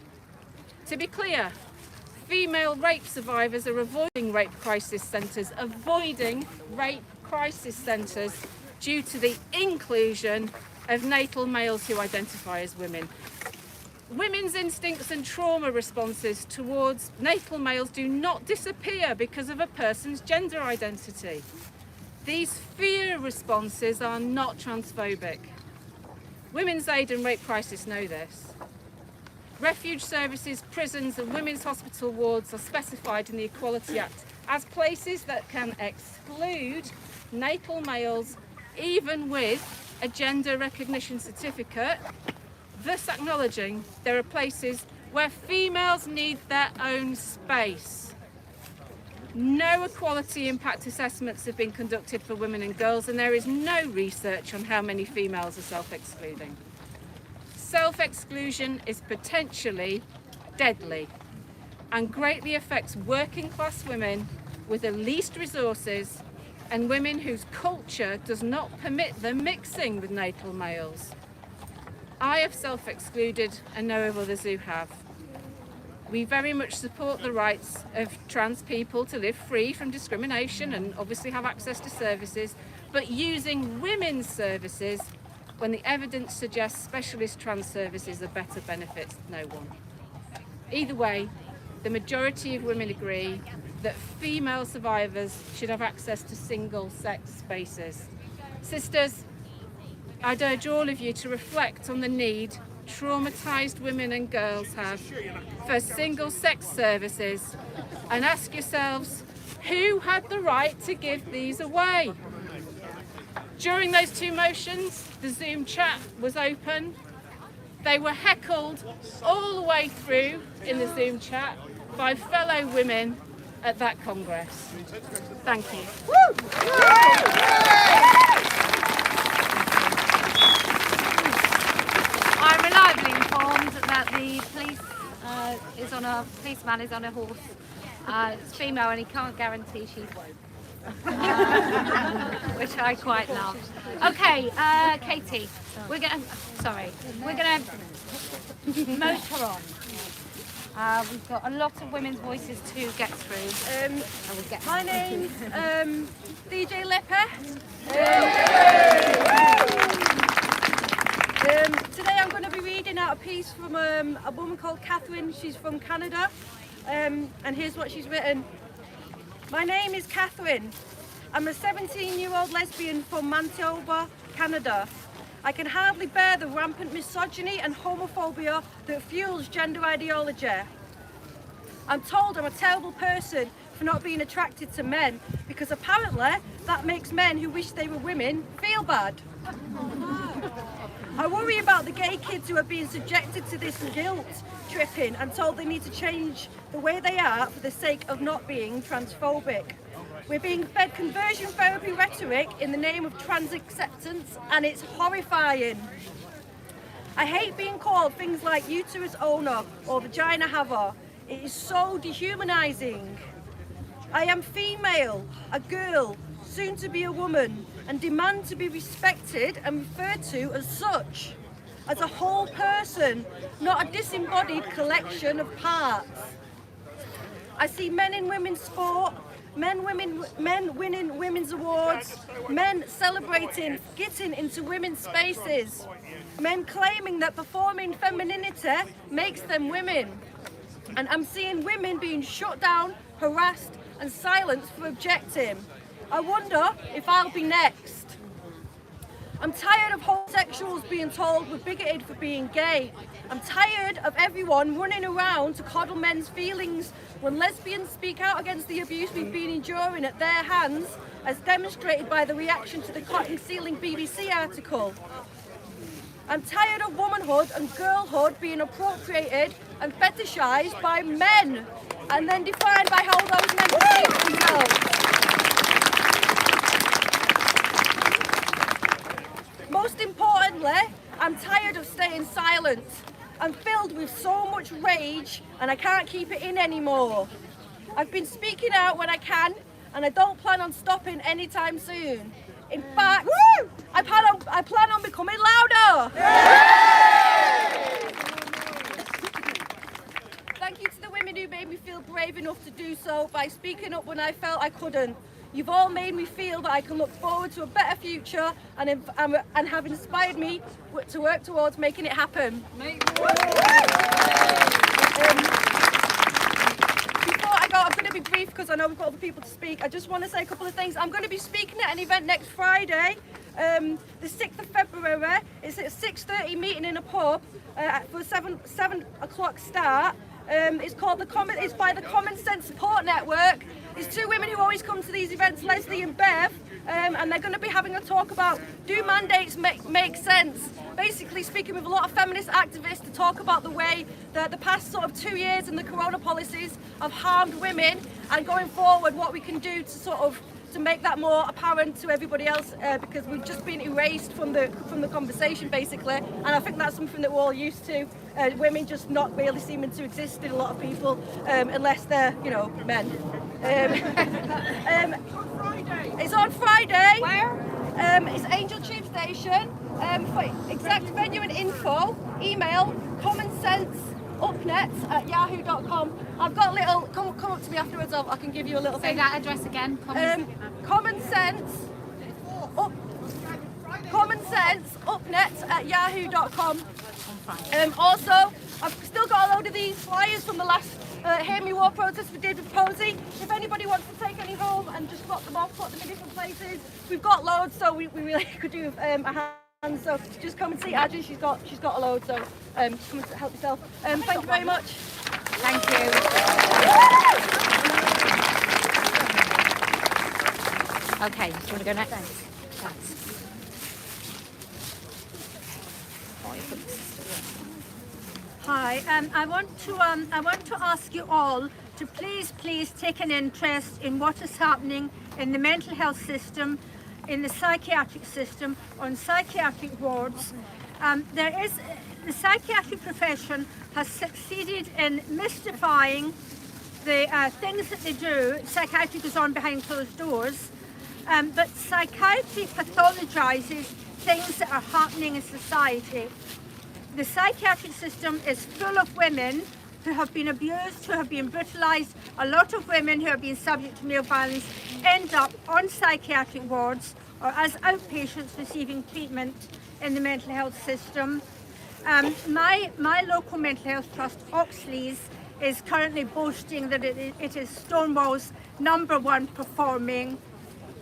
be clear, female rape survivors are avoiding rape crisis centres, due to the inclusion of natal males who identify as women. Women's instincts and trauma responses towards natal males do not disappear because of a person's gender identity. These fear responses are not transphobic. Women's Aid and Rape Crisis know this. Refuge services, prisons and women's hospital wards are specified in the Equality Act as places that can exclude natal males even with a gender recognition certificate, thus acknowledging there are places where females need their own space. No equality impact assessments have been conducted for women and girls, and there is no research on how many females are self-excluding. Self-exclusion is potentially deadly and greatly affects working class women with the least resources and women whose culture does not permit them mixing with natal males. I have self-excluded and know of others who have. We very much support the rights of trans people to live free from discrimination and obviously have access to services, but using women's services when the evidence suggests specialist trans services are better benefits no one. Either way, the majority of women agree that female survivors should have access to single-sex spaces. Sisters, I'd urge all of you to reflect on the need traumatised women and girls have for single-sex services and ask yourselves, who had the right to give these away? During those two motions, the Zoom chat was open. They were heckled all the way through in the Zoom chat by fellow women at that Congress. Thank you. I'm reliably informed that the policeman is on a horse. It's female and he can't guarantee she's woke. Which I quite love. Okay, Katie, we're gonna motor on. We've got a lot of women's voices to get through. My name's DJ Lipper. Today I'm going to be reading out a piece from a woman called Catherine. She's from Canada. And here's what she's written. My name is Catherine. I'm a 17-year-old lesbian from Manitoba, Canada. I can hardly bear the rampant misogyny and homophobia that fuels gender ideology. I'm told I'm a terrible person for not being attracted to men because apparently that makes men who wish they were women feel bad. I worry about the gay kids who are being subjected to this guilt tripping and told they need to change the way they are for the sake of not being transphobic. We're being fed conversion therapy rhetoric in the name of trans acceptance, and it's horrifying. I hate being called things like uterus owner or vagina haver. It is so dehumanizing. I am female, a girl, soon to be a woman, and demand to be respected and referred to as such, as a whole person, not a disembodied collection of parts. I see men in women's sport, men winning women's awards, men celebrating getting into women's spaces, men claiming that performing femininity makes them women. And I'm seeing women being shut down, harassed and silenced for objecting. I wonder if I'll be next. I'm tired of homosexuals being told we're bigoted for being gay. I'm tired of everyone running around to coddle men's feelings when lesbians speak out against the abuse we've been enduring at their hands, as demonstrated by the reaction to the cotton-sealing BBC article. I'm tired of womanhood and girlhood being appropriated and fetishised by men and then defined by how those men perceive themselves. Most importantly, I'm tired of staying silent. I'm filled with so much rage and I can't keep it in anymore. I've been speaking out when I can and I don't plan on stopping anytime soon. In fact, I plan on becoming louder. Thank you to the women who made me feel brave enough to do so by speaking up when I felt I couldn't. You've all made me feel that I can look forward to a better future and have inspired me to work towards making it happen. Before I go, I'm going to be brief because I know we've got other people to speak. I just want to say a couple of things. I'm going to be speaking at an event next Friday, the 6th of February. It's at a 6:30 meeting in a pub for a 7 o'clock start. It's called it's by the Common Sense Support Network. There's two women who always come to these events, Leslie and Bev, and they're going to be having a talk about, do mandates make sense? Basically speaking with a lot of feminist activists to talk about the way that the past sort of 2 years in the corona policies have harmed women, and going forward what we can do to make that more apparent to everybody else, because we've just been erased from the conversation basically, and I think that's something that we're all used to. Women just not really seeming to exist in a lot of people, unless they're, men. It's on Friday. Where? It's Angel Tube Station. For exact venue and info, email commonsenseupnet@yahoo.com. I've got a little. Come up to me afterwards. I can give you a little thing. Say that address again. commonsenseupnet@yahoo.com. Also, I've still got a load of these flyers from the last Hear Me War protest we did with Posie. If anybody wants to take any home and just drop them off, put them in different places, we've got loads, so we really could do a hand. So just come and see Adji. She's got a load, so come and help yourself. Thank you very much. Thank you. Okay, do you want to go next? Thanks. Hi, I want to ask you all to please take an interest in what is happening in the mental health system, in the psychiatric system, on psychiatric wards. The psychiatric profession has succeeded in mystifying the things that they do. Psychiatry goes on behind closed doors, but psychiatry pathologizes things that are happening in society. The psychiatric system is full of women who have been abused, who have been brutalized. A lot of women who have been subject to male violence end up on psychiatric wards or as outpatients receiving treatment in the mental health system. My local mental health trust, Oxley's, is currently boasting that it is Stonewall's #1 performing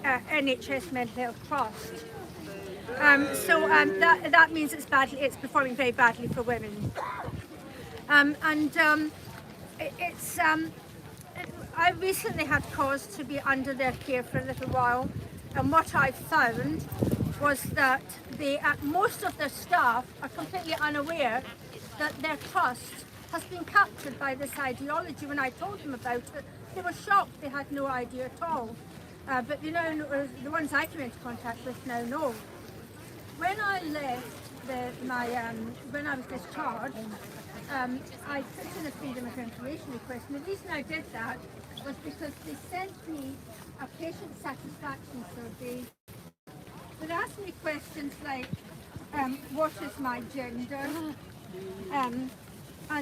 NHS mental health trust. That means it's performing very badly for women. I recently had cause to be under their care for a little while, and what I found was that most of their staff are completely unaware that their trust has been captured by this ideology. When I told them about it, they were shocked. They had no idea at all. But you know, the ones I came into contact with now know. When I left when I was discharged, I put in a Freedom of Information request, and the reason I did that was because they sent me a patient satisfaction survey that asked me questions like, what is my gender? And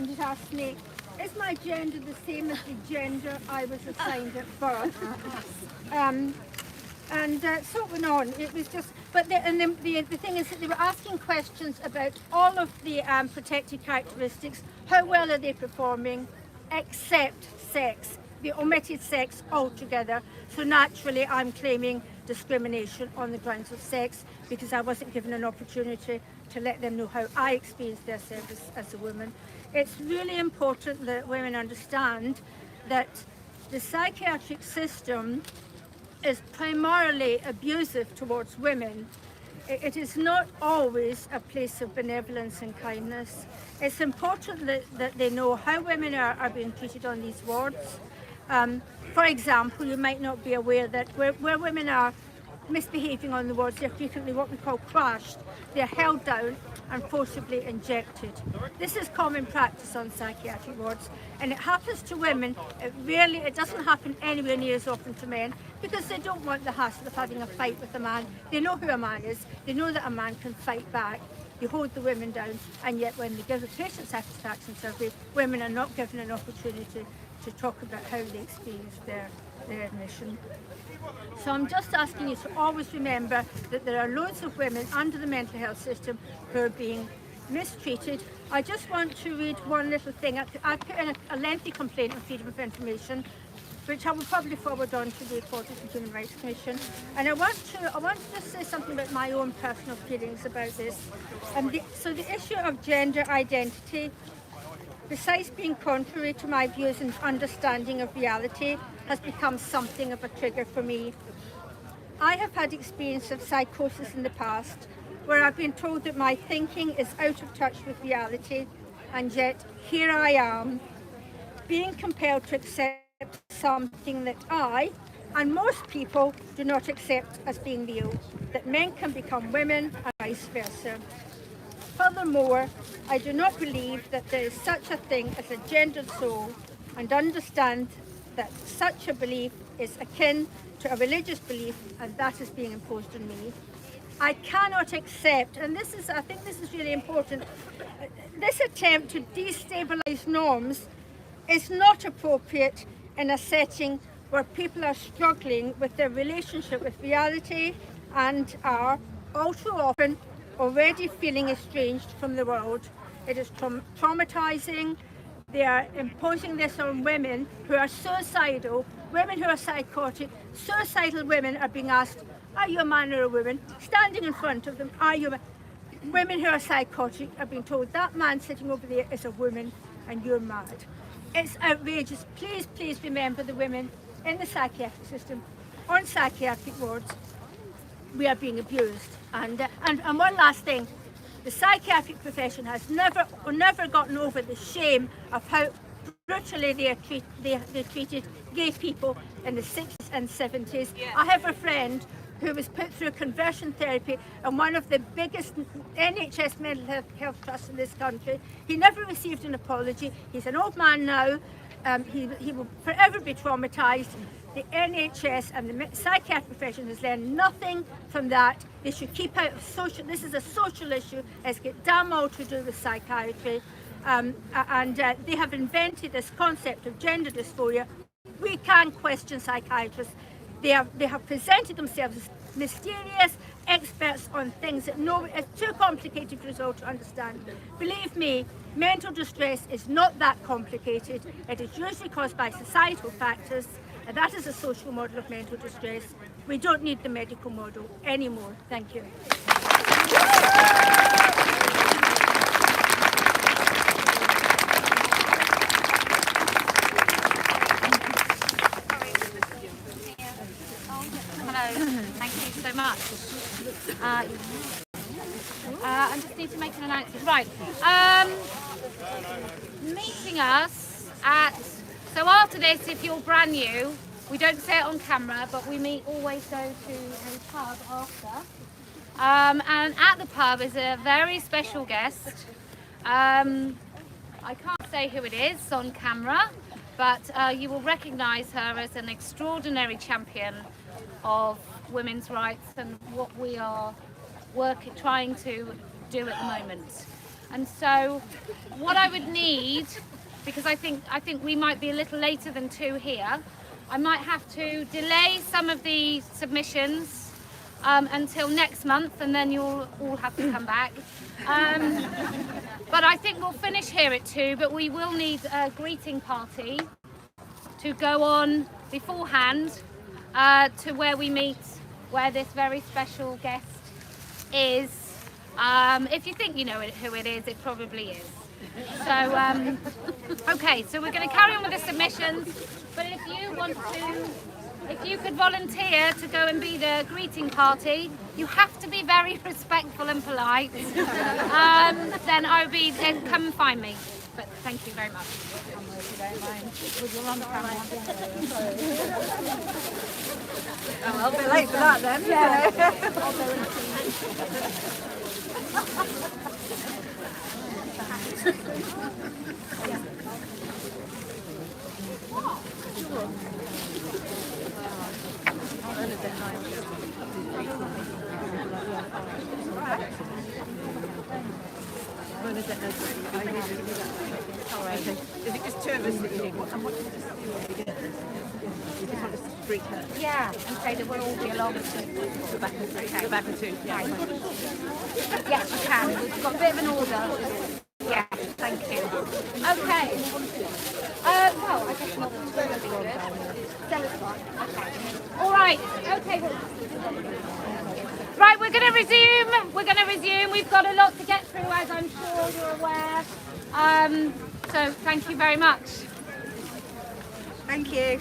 it asked me, is my gender the same as the gender I was assigned at birth? So it went on. It was just, but the thing is that they were asking questions about all of the protected characteristics. How well are they performing, except sex? They omitted sex altogether. So naturally, I'm claiming discrimination on the grounds of sex because I wasn't given an opportunity to let them know how I experienced their service as a woman. It's really important that women understand that the psychiatric system is primarily abusive towards women. It is not always a place of benevolence and kindness. It's important that they know how women are being treated on these wards. For example, you might not be aware that where women are misbehaving on the wards, they're frequently what we call crashed. They're held down and forcibly injected. This is common practice on psychiatric wards, and it happens to women. It doesn't happen anywhere near as often to men because they don't want the hassle of having a fight with a man. They know who a man is. They know that a man can fight back. You hold the women down, and yet when they give a patient satisfaction survey, women are not given an opportunity to talk about how they experienced their admission. So I'm just asking you to always remember that there are loads of women under the mental health system who are being mistreated. I just want to read one little thing. I put in a lengthy complaint on Freedom of Information, which I will probably forward on to the Equality and Human Rights Commission. And I want to just say something about my own personal feelings about this. So the issue of gender identity, besides being contrary to my views and understanding of reality, has become something of a trigger for me. I have had experience of psychosis in the past where I've been told that my thinking is out of touch with reality, and yet here I am, being compelled to accept something that I, and most people, do not accept as being real, that men can become women and vice versa. Furthermore, I do not believe that there is such a thing as a gendered soul, and understand that such a belief is akin to a religious belief, and that is being imposed on me. I cannot accept, and I think this is really important, this attempt to destabilise norms is not appropriate in a setting where people are struggling with their relationship with reality and are all too often already feeling estranged from the world. It is traumatizing. They are imposing this on women who are suicidal, women who are psychotic. Suicidal women are being asked, are you a man or a woman? Standing in front of them, are you a man? Women who are psychotic are being told, that man sitting over there is a woman and you're mad. It's outrageous. Please, please remember the women in the psychiatric system, on psychiatric wards, we are being abused. And one last thing, the psychiatric profession has never gotten over the shame of how brutally they treated gay people in the 60s and 70s. I have a friend who was put through conversion therapy in one of the biggest NHS mental health trusts in this country. He never received an apology. He's an old man now. He will forever be traumatised. The NHS and the psychiatric profession has learned nothing from that. They should keep out of social. This is a social issue. It's got damn all to do with psychiatry. They have invented this concept of gender dysphoria. We can't question psychiatrists. They have presented themselves as mysterious experts on things that it's too complicated for us all to understand. Believe me, mental distress is not that complicated. It is usually caused by societal factors, and that is a social model of mental distress. We don't need the medical model anymore. Thank you. Thank you so much. I just need to make an announcement. Right. Meeting us at, so after this, if you're brand new, we don't say it on camera, but we always go to a pub after. And at the pub is a very special guest. I can't say who it is on camera, but you will recognise her as an extraordinary champion of women's rights and what we are trying to do at the moment. And so what I would need, because I think we might be a little later than 2 here, I might have to delay some of the submissions until next month, and then you'll all have to come back. But I think we'll finish here at 2, but we will need a greeting party to go on beforehand to where we meet, where this very special guest is. If you think you know who it is, it probably is. So, okay, so we're going to carry on with the submissions, but if you could volunteer to go and be the greeting party, you have to be very respectful and polite. Then come and find me. But thank you very much. Oh, I'll be late for that then. Is it just 2 of us that you need? And what did you just want us to greet her? Yeah, and say that we'll all be along with you. Go back and 3. Go back and 2. Yeah. Yes, you can. We've got a bit of an order. Yeah, thank you. Okay. Well, I guess not. Okay. All right. Okay. Right, we're going to resume. We've got a lot to get through, as I'm sure you're aware. So thank you very much. Thank you.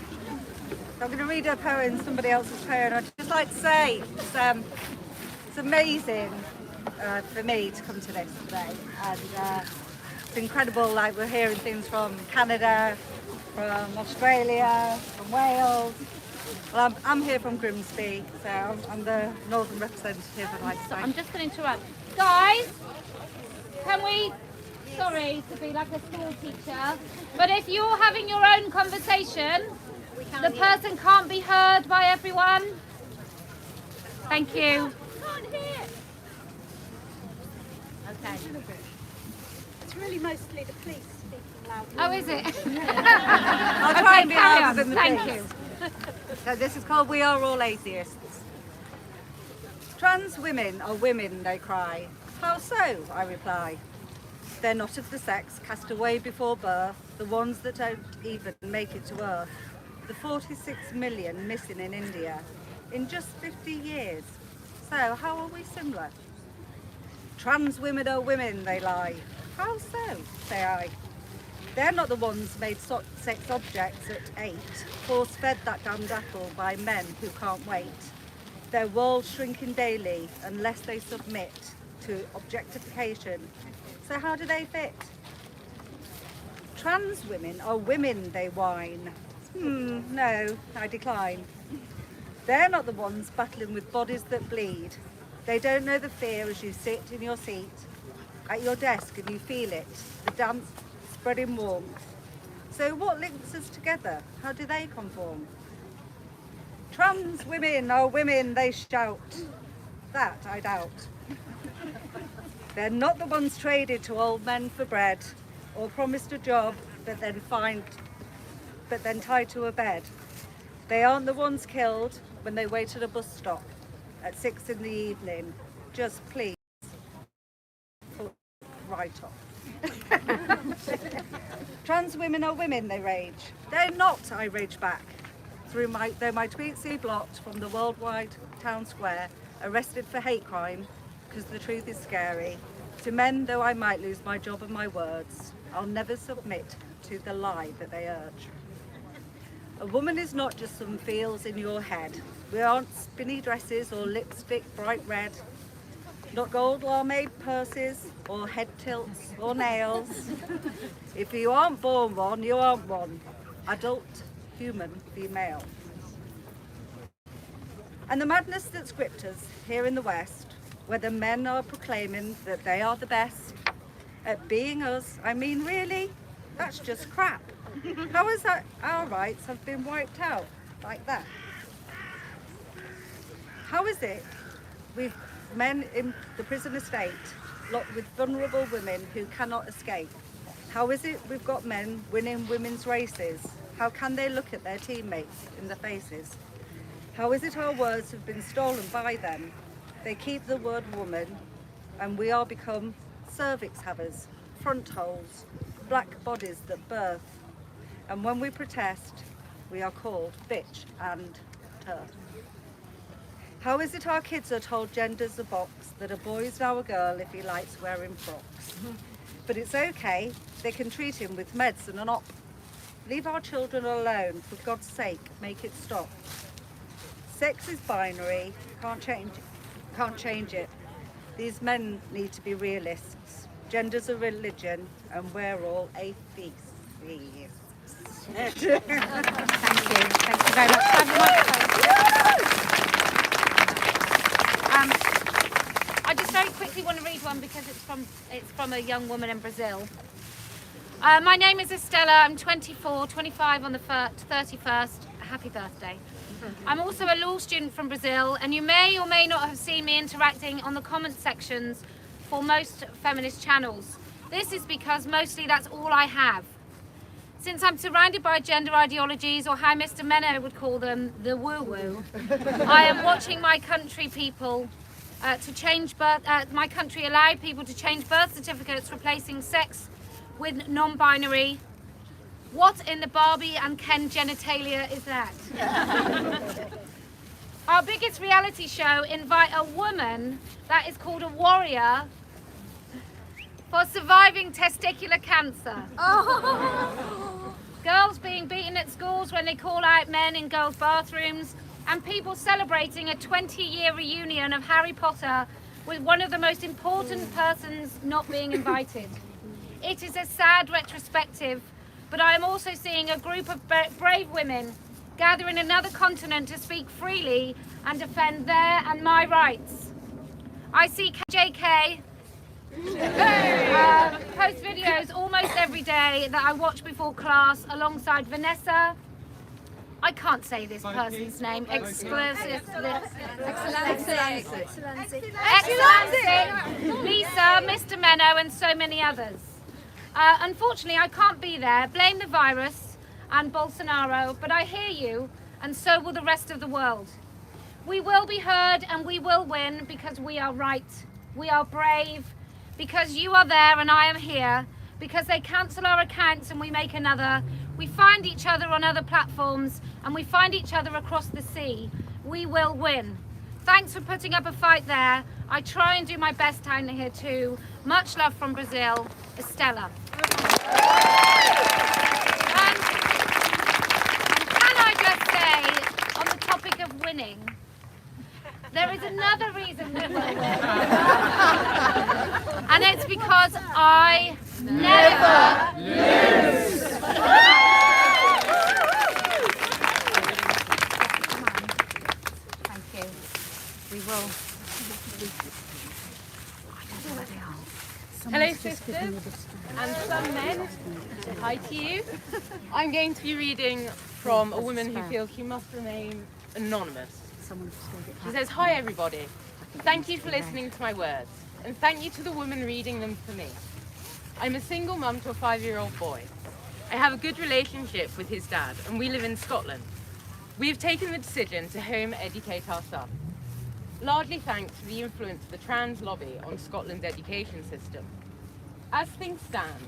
I'm going to read a poem, somebody else's poem. I'd just like to say it's amazing for me to come to this today. And it's incredible, like we're hearing things from Canada, from Australia, from Wales. Well, I'm here from Grimsby, so I'm the northern representative, I'd like to say. I'm just going to interrupt. Guys, can we, sorry to be like a school teacher, but if you're having your own conversation, the person can't be heard by everyone. Thank you. Okay. It's really mostly the police speaking loudly. Oh, is it? I'll try and be louder than the Thank police. you. So this is called We Are All Atheists. Trans women are women, they cry. How so? I reply. They're not of the sex cast away before birth, the ones that don't even make it to Earth. The 46 million missing in India in just 50 years. So how are we similar? Trans women are women, they lie. How so? Say I. They're not the ones made sex objects at 8, force-fed that damned apple by men who can't wait. Their world shrinking daily unless they submit to objectification. So how do they fit? Trans women are women, they whine. No, I decline. They're not the ones battling with bodies that bleed. They don't know the fear as you sit in your seat at your desk and you feel it, the damp spreading warmth. So what links us together? How do they conform? Trans women are women, they shout. That I doubt. They're not the ones traded to old men for bread or promised a job but then tied to a bed. They aren't the ones killed when they wait at a bus stop at 6 in the evening. Just please, put right off. Trans women are women, they rage. They're not, I rage back. Though my tweets see blocked from the worldwide town square, arrested for hate crime, because the truth is scary. To men, though I might lose my job and my words, I'll never submit to the lie that they urge. A woman is not just some feels in your head. We aren't spinny dresses or lipstick bright red, not gold lame purses or head tilts or nails. If you aren't born one, you aren't one. Adult, human, female. And the madness that's gripped us here in the West, where the men are proclaiming that they are the best at being us, I mean, really? That's just crap. How is that our rights have been wiped out like that? How is it with men in the prison estate locked with vulnerable women who cannot escape? How is it we've got men winning women's races? How can they look at their teammates in the faces? How is it our words have been stolen by them? They keep the word woman and we are become cervix havers, front holes, black bodies that birth. And when we protest, we are called bitch and TERF. How is it our kids are told gender's a box, that a boy's now a girl if he likes wearing frocks? But it's okay, they can treat him with meds and an op. Leave our children alone, for God's sake, make it stop. Sex is binary, can't change it. These men need to be realists. Gender's a religion, and we're all atheists. Thank you. Thank you very much. I just very quickly want to read one because it's from a young woman in Brazil. My name is Estella. I'm 24, 25 on the 31st. Happy birthday. I'm also a law student from Brazil, and you may or may not have seen me interacting on the comment sections for most feminist channels. This is because mostly that's all I have. Since I'm surrounded by gender ideologies, or how Mr. Menno would call them, the woo-woo, I am watching my country people my country allow people to change birth certificates, replacing sex with non-binary. What in the Barbie and Ken genitalia is that? Our biggest reality show invite a woman that is called a warrior for surviving testicular cancer. Oh. Girls being beaten at schools when they call out men in girls' bathrooms, and people celebrating a 20-year reunion of Harry Potter with one of the most important persons not being invited. It is a sad retrospective, but I am also seeing a group of brave women gather in another continent to speak freely and defend their and my rights. I see JK post videos almost every day that I watch before class alongside Vanessa. I can't say this person's name. Excellency, Lisa, Mr. Menno, and so many others. Unfortunately, I can't be there. Blame the virus and Bolsonaro, but I hear you, and so will the rest of the world. We will be heard and we will win because we are right. We are brave because you are there and I am here, because they cancel our accounts and we make another. We find each other on other platforms and we find each other across the sea. We will win. Thanks for putting up a fight there. I try and do my best down here too. Much love from Brazil, Estella. And can I just say, on the topic of winning, There is another reason we will win. And it's because I never lose. Thank you. We will. Hello sisters and some men, hi to you. I'm going to be reading from a woman who feels she must remain anonymous. She says, hi everybody, thank you for listening to my words and thank you to the woman reading them for me. I'm a single mum to a 5-year-old boy. I have a good relationship with his dad and we live in Scotland. We have taken the decision to home educate our son. Largely thanks to the influence of the trans lobby on Scotland's education system. As things stand,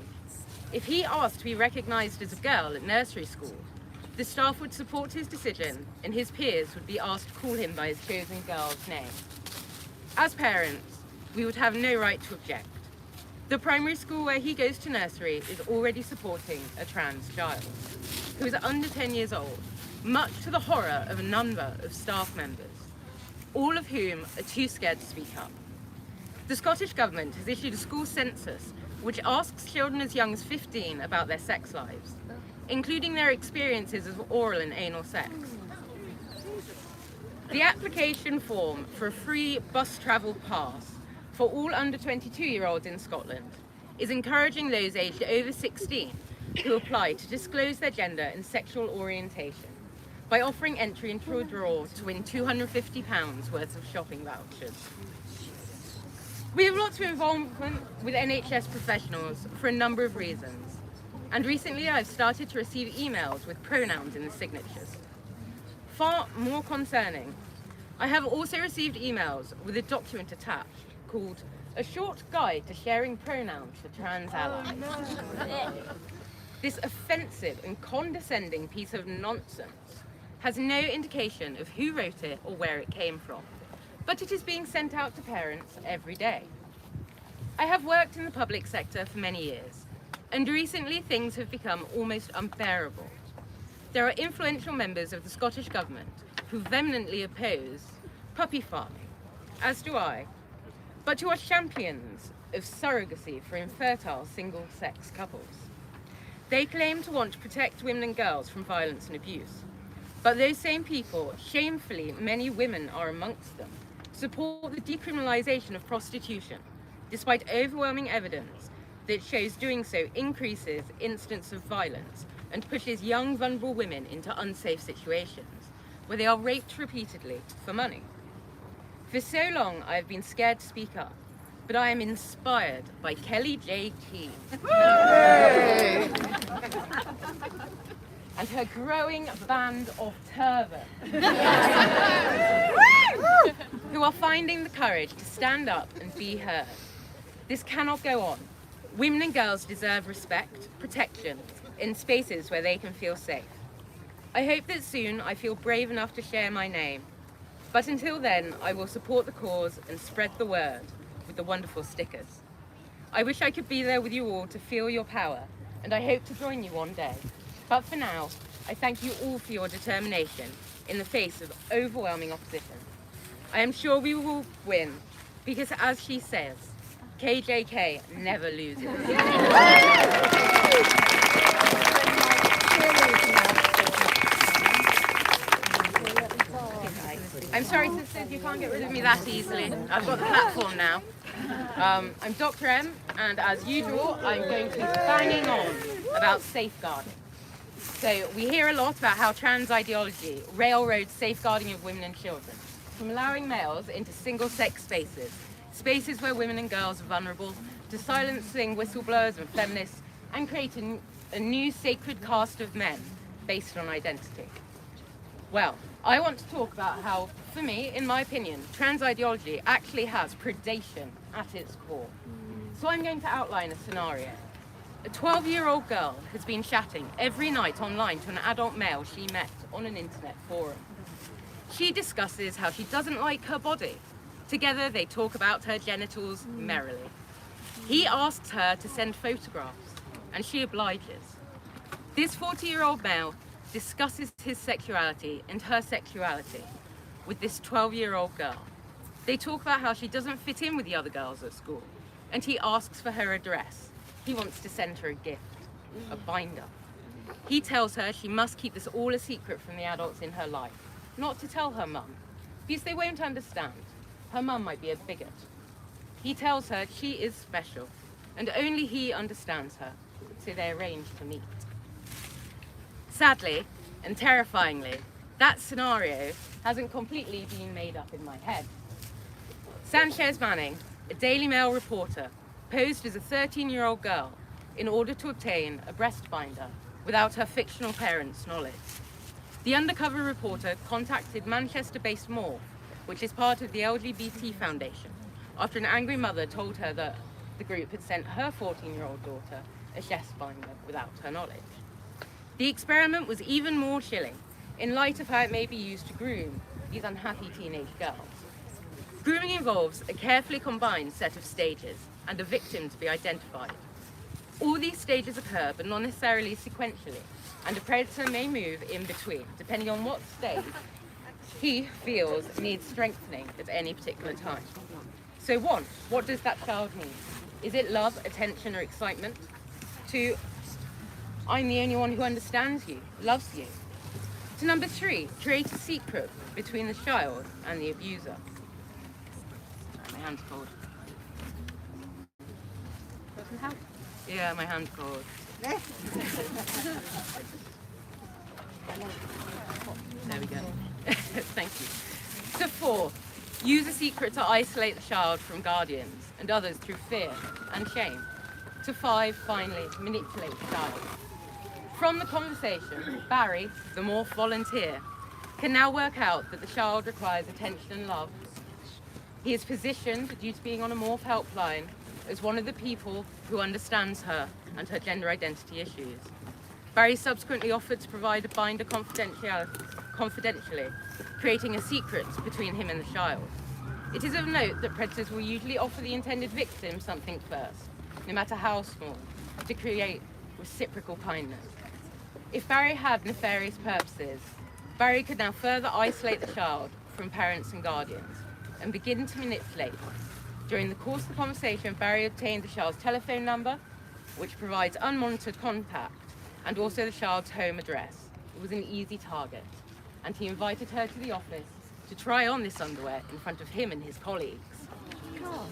if he asked to be recognised as a girl at nursery school, the staff would support his decision and his peers would be asked to call him by his chosen girl's name. As parents, we would have no right to object. The primary school where he goes to nursery is already supporting a trans child, who is under 10 years old, much to the horror of a number of staff members, all of whom are too scared to speak up. The Scottish Government has issued a school census which asks children as young as 15 about their sex lives, including their experiences of oral and anal sex. The application form for a free bus travel pass for all under 22-year-olds in Scotland is encouraging those aged over 16 who apply to disclose their gender and sexual orientation by offering entry into a draw to win £250 worth of shopping vouchers. We have lots of involvement with NHS professionals for a number of reasons, and recently I've started to receive emails with pronouns in the signatures. Far more concerning, I have also received emails with a document attached called A Short Guide to Sharing Pronouns for Trans Allies. This offensive and condescending piece of nonsense has no indication of who wrote it or where it came from, but it is being sent out to parents every day. I have worked in the public sector for many years, and recently things have become almost unbearable. There are influential members of the Scottish Government who vehemently oppose puppy farming, as do I, but who are champions of surrogacy for infertile single-sex couples. They claim to want to protect women and girls from violence and abuse, but those same people, shamefully many women are amongst them, support the decriminalisation of prostitution, despite overwhelming evidence that shows doing so increases incidents of violence and pushes young vulnerable women into unsafe situations where they are raped repeatedly for money. For so long I have been scared to speak up, but I am inspired by Kellie-Jay Keen and her growing band of TERF who are finding the courage to stand up and be heard. This cannot go on. Women and girls deserve respect, protection, in spaces where they can feel safe. I hope that soon I feel brave enough to share my name, but until then I will support the cause and spread the word with the wonderful stickers. I wish I could be there with you all to feel your power, and I hope to join you one day. But for now, I thank you all for your determination in the face of overwhelming opposition. I am sure we will win, because as she says, KJK never loses. I'm sorry, sisters, you can't get rid of me that easily. I've got the platform now. I'm Dr. M, and as usual, I'm going to be banging on about safeguarding. So we hear a lot about how trans ideology railroads safeguarding of women and children, from allowing males into single-sex spaces, spaces where women and girls are vulnerable, to silencing whistleblowers and feminists, and creating a new sacred caste of men based on identity. Well, I want to talk about how, for me, in my opinion, trans ideology actually has predation at its core. So I'm going to outline a scenario. A 12-year-old girl has been chatting every night online to an adult male she met on an internet forum. She discusses how she doesn't like her body. Together they talk about her genitals merrily. He asks her to send photographs, and she obliges. This 40-year-old male discusses his sexuality and her sexuality with this 12-year-old girl. They talk about how she doesn't fit in with the other girls at school, and he asks for her address. He wants to send her a gift, a binder. He tells her she must keep this all a secret from the adults in her life, not to tell her mum, because they won't understand. Her mum might be a bigot. He tells her she is special, and only he understands her, so they arrange to meet. Sadly, and terrifyingly, that scenario hasn't completely been made up in my head. Sanchez Manning, a Daily Mail reporter, posed as a 13-year-old girl in order to obtain a breast binder without her fictional parents' knowledge. The undercover reporter contacted Manchester-based Morph, which is part of the LGBT Foundation, after an angry mother told her that the group had sent her 14-year-old daughter a chest binder without her knowledge. The experiment was even more chilling in light of how it may be used to groom these unhappy teenage girls. Grooming involves a carefully combined set of stages and a victim to be identified. All these stages occur, but not necessarily sequentially, and a predator may move in between, depending on what stage he feels needs strengthening at any particular time. So 1, what does that child need? Is it love, attention, or excitement? 2, I'm the only one who understands you, loves you. To number 3, create a secret between the child and the abuser. My hand's cold. Doesn't help. Yeah, my hand's cold. There we go. Thank you. To 4, use a secret to isolate the child from guardians and others through fear and shame. To 5, finally, manipulate the child. From the conversation, Barry, the Morph volunteer, can now work out that the child requires attention and love. He is positioned, due to being on a Morph helpline, as one of the people who understands her and her gender identity issues. Barry subsequently offered to provide a binder confidentially, creating a secret between him and the child. It is of note that predators will usually offer the intended victim something first, no matter how small, to create reciprocal kindness. If Barry had nefarious purposes, Barry could now further isolate the child from parents and guardians and begin to manipulate. During the course of the conversation, Barry obtained the child's telephone number, which provides unmonitored contact, and also the child's home address. It was an easy target, and he invited her to the office to try on this underwear in front of him and his colleagues. God.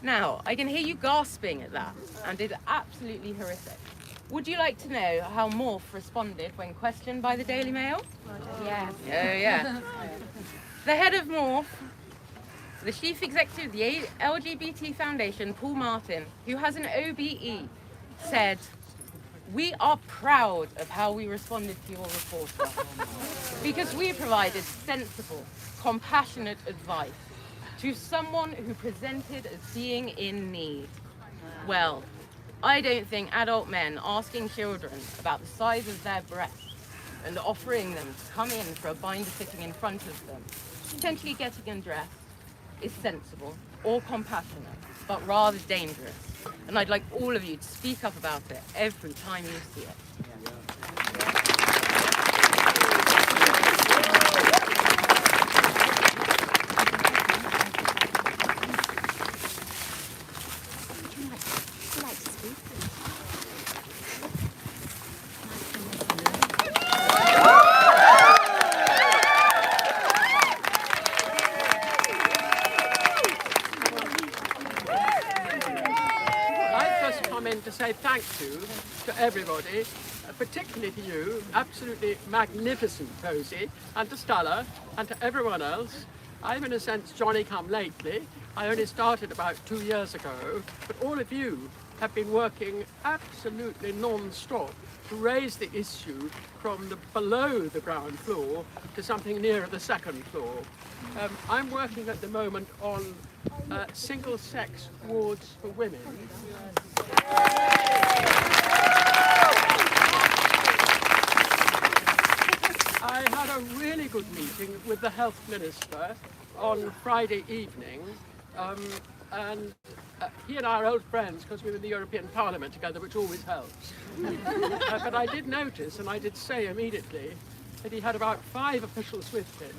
Now, I can hear you gasping at that, and it's absolutely horrific. Would you like to know how Morph responded when questioned by the Daily Mail? Yes. Oh, yeah. The head of Morph, the chief executive of the LGBT Foundation, Paul Martin, who has an OBE, said, "We are proud of how we responded to your reporter because we provided sensible, compassionate advice to someone who presented as being in need." Well, I don't think adult men asking children about the size of their breasts and offering them to come in for a binder sitting in front of them, potentially getting undressed, is sensible or compassionate, but rather dangerous. And I'd like all of you to speak up about it every time you see it. To say thank you to everybody, particularly to you, absolutely magnificent Posie, and to Stella, and to everyone else. I'm in a sense Johnny come lately. I only started about 2 years ago, but all of you have been working absolutely non-stop to raise the issue from below the ground floor to something nearer the second floor. I'm working at the moment on single-sex wards for women. I had a really good meeting with the health minister on Friday evening, and he and I are old friends because we were in the European Parliament together, which always helps. But I did notice, and I did say immediately, that he had about 5 officials with him,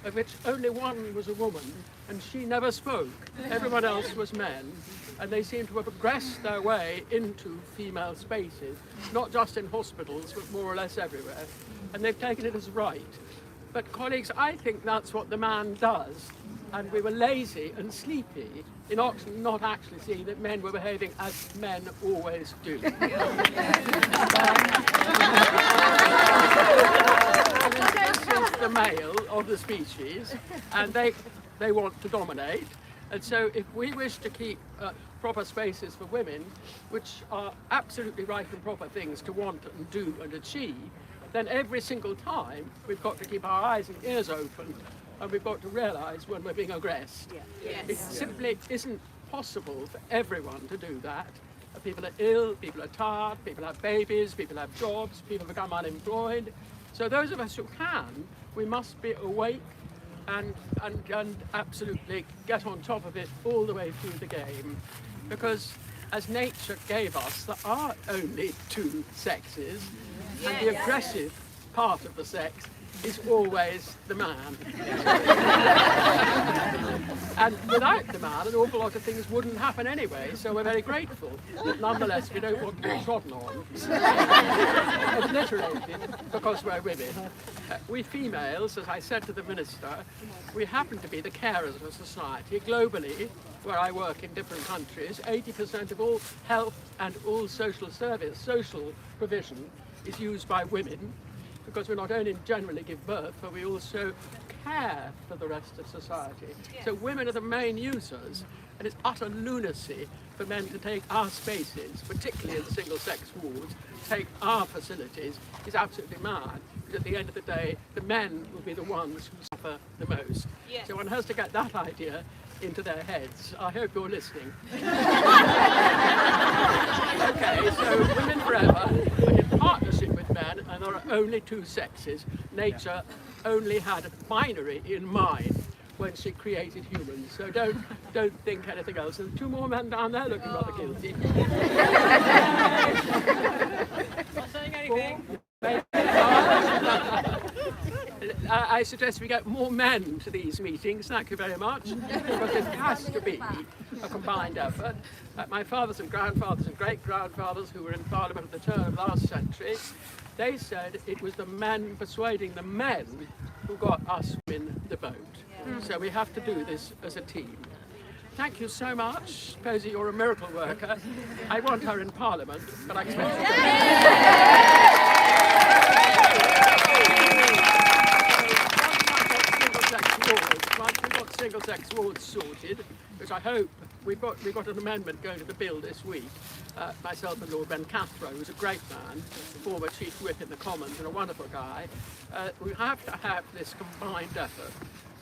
of which only one was a woman, and she never spoke. Everyone else was men, and they seem to have progressed their way into female spaces, not just in hospitals, but more or less everywhere. And they've taken it as right. But colleagues, I think that's what the man does. And we were lazy and sleepy in not actually seeing that men were behaving as men always do. The male of the species, and they want to dominate. And so if we wish to keep proper spaces for women, which are absolutely right and proper things to want and do and achieve, then every single time we've got to keep our eyes and ears open, and we've got to realise when we're being aggressed. It simply isn't possible for everyone to do that. People are ill, people are tired, people have babies, people have jobs, people become unemployed. So those of us who can, we must be awake and absolutely get on top of it all the way through the game. Because as nature gave us, there are only 2 sexes, and the aggressive part of the sex is always the man. And without the man, an awful lot of things wouldn't happen anyway, so we're very grateful. But nonetheless, we don't want to be trodden on, obliterated, because we're women. We females, as I said to the minister, we happen to be the carers of society. Globally, where I work in different countries, 80% of all health and all social provision is used by women, because we not only generally give birth, but we also care for the rest of society. So women are the main users, and it's utter lunacy for men to take our spaces, particularly in single-sex wards, take our facilities. It's absolutely mad, because at the end of the day, the men will be the ones who suffer the most. So one has to get that idea into their heads. I hope you're listening. Okay, so women forever, but in partnership with men, and there are only 2 sexes. Nature only had a binary in mind when she created humans. So don't think anything else. There's 2 more men down there looking rather guilty. Not saying anything. I suggest we get more men to these meetings, thank you very much, because it has to be a combined effort. My fathers and grandfathers and great-grandfathers who were in Parliament at the turn of last century, they said it was the men persuading the men who got us in the boat. So we have to do this as a team. Thank you so much. Posie, you're a miracle worker. I want her in Parliament, but I expect once we've got single-sex wards sorted, which I hope we've got an amendment going to the bill this week. Myself and Lord Ben Cathro, who's a great man, former Chief Whip in the Commons and a wonderful guy. We have to have this combined effort.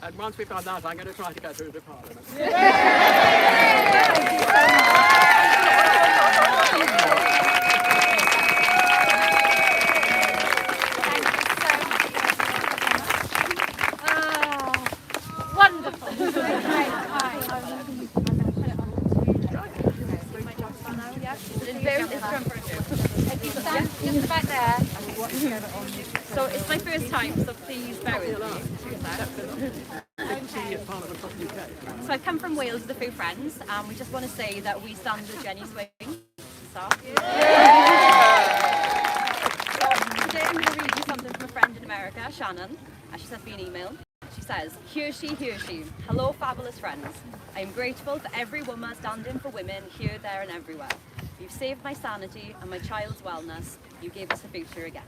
And once we've done that, I'm going to try to get her into Parliament. Thank you so much. Wonderful. Just back there. So it's my first time, so please bear with me. So I've come from Wales with a few friends, and we just want to say that we stand with Jenny Swing. So today I'm going to read you something from a friend in America, Shannon, and she sent me an email. She says, here she. Hello, fabulous friends. I am grateful for every woman standing for women here, there and everywhere. You've saved my sanity and my child's wellness. You gave us a future again.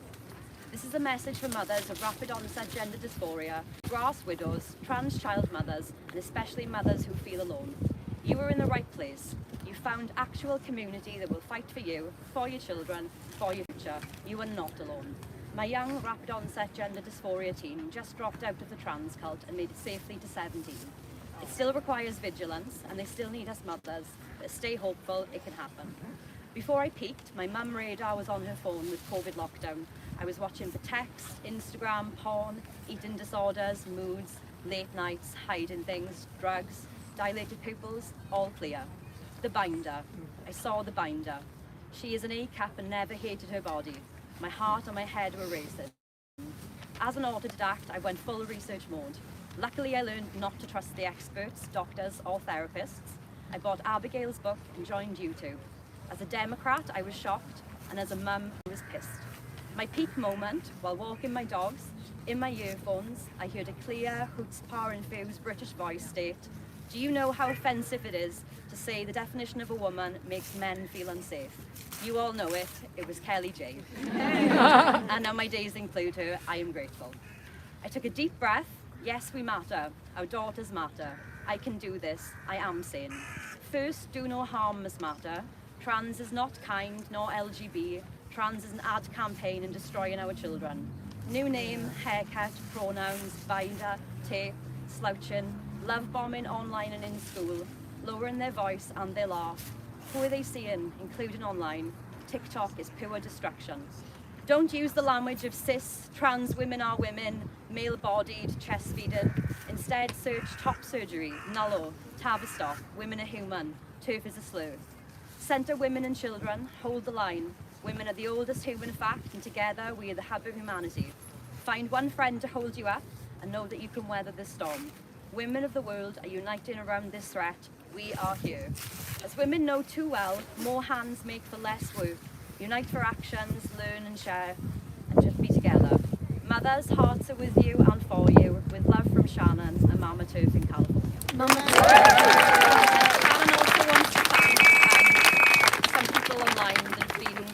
This is a message for mothers of rapid onset gender dysphoria, grass widows, trans child mothers, and especially mothers who feel alone. You are in the right place. You found actual community that will fight for you, for your children, for your future. You are not alone. My young rapid onset gender dysphoria teen just dropped out of the trans cult and made it safely to 17. It still requires vigilance, and they still need us mothers, but stay hopeful, it can happen. Before I peaked, my mum radar was on her phone with COVID lockdown. I was watching for texts, Instagram, porn, eating disorders, moods, late nights, hiding things, drugs, dilated pupils, all clear. The binder. I saw the binder. She is an ACAP and never hated her body. My heart and my head were racing. As an autodidact, I went full research mode. Luckily, I learned not to trust the experts, doctors or therapists. I bought Abigail's book and joined YouTube. As a Democrat, I was shocked, and as a mum, I was pissed. My peak moment, while walking my dogs, in my earphones, I heard a clear, chutzpah-infused British voice state, "Do you know how offensive it is to say the definition of a woman makes men feel unsafe?" You all know it. It was Kellie-Jay. And now my days include her. I am grateful. I took a deep breath. Yes, we matter. Our daughters matter. I can do this. I am sane. First, do no harm must matter. Trans is not kind, nor LGB. Trans is an ad campaign in destroying our children. New name, haircut, pronouns, binder, tape, slouching, love bombing online and in school, lowering their voice and their laugh. Who are they seeing, including online? TikTok is pure destruction. Don't use the language of cis, trans women are women, male-bodied, chest-feeding. Instead, search top surgery, nullo, Tavistock, women are human, TERF is a slur. Centre women and children, hold the line. Women are the oldest human fact, and together we are the hub of humanity. Find one friend to hold you up and know that you can weather this storm. Women of the world are uniting around this threat. We are here. As women know too well, more hands make for less work. Unite for actions, learn and share, and just be together. Mothers, hearts are with you and for you, with love from Shannon and Mama TERF in California. Shannon also wants to thank some people online that have been